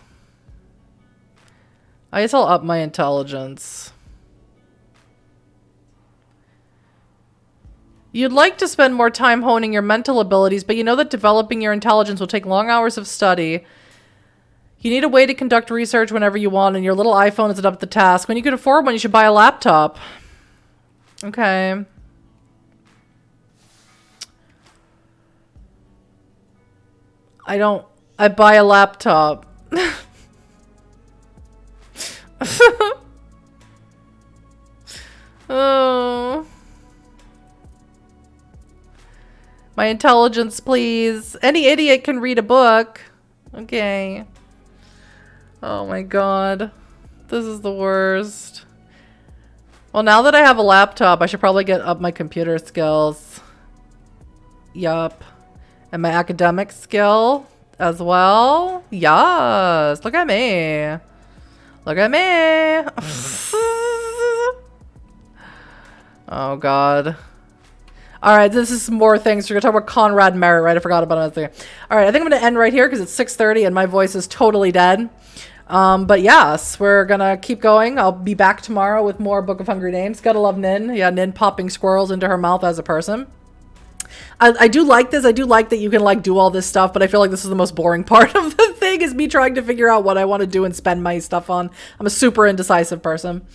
I guess I'll up my intelligence. You'd like to spend more time honing your mental abilities, but you know that developing your intelligence will take long hours of study. You need a way to conduct research whenever you want, and your little iPhone isn't up to the task. When you can afford one, you should buy a laptop. Okay. I buy a laptop. Oh. My intelligence, please. Any idiot can read a book. Okay. Oh my god. This is the worst. Well, now that I have a laptop, I should probably get up my computer skills. Yup. And my academic skill as well. Yes. Look at me. Look at me. Oh god. Alright, this is more things. We're gonna talk about Conrad Merritt, right? I forgot about another thing. Alright, I think I'm gonna end right here because it's 6:30 and my voice is totally dead. But yes, we're gonna keep going. I'll be back tomorrow with more Book of Hungry Names. Gotta love Nin. Yeah, Nin popping squirrels into her mouth as a person. I do like this. I do like that you can like do all this stuff, but I feel like this is the most boring part of the thing is me trying to figure out what I want to do and spend my stuff on. I'm a super indecisive person.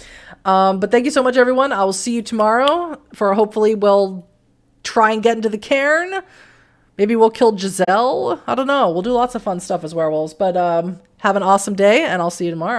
But thank you so much, everyone. I will see you tomorrow for hopefully we'll try and get into the cairn. Maybe we'll kill Giselle. I don't know. We'll do lots of fun stuff as werewolves, but have an awesome day and I'll see you tomorrow.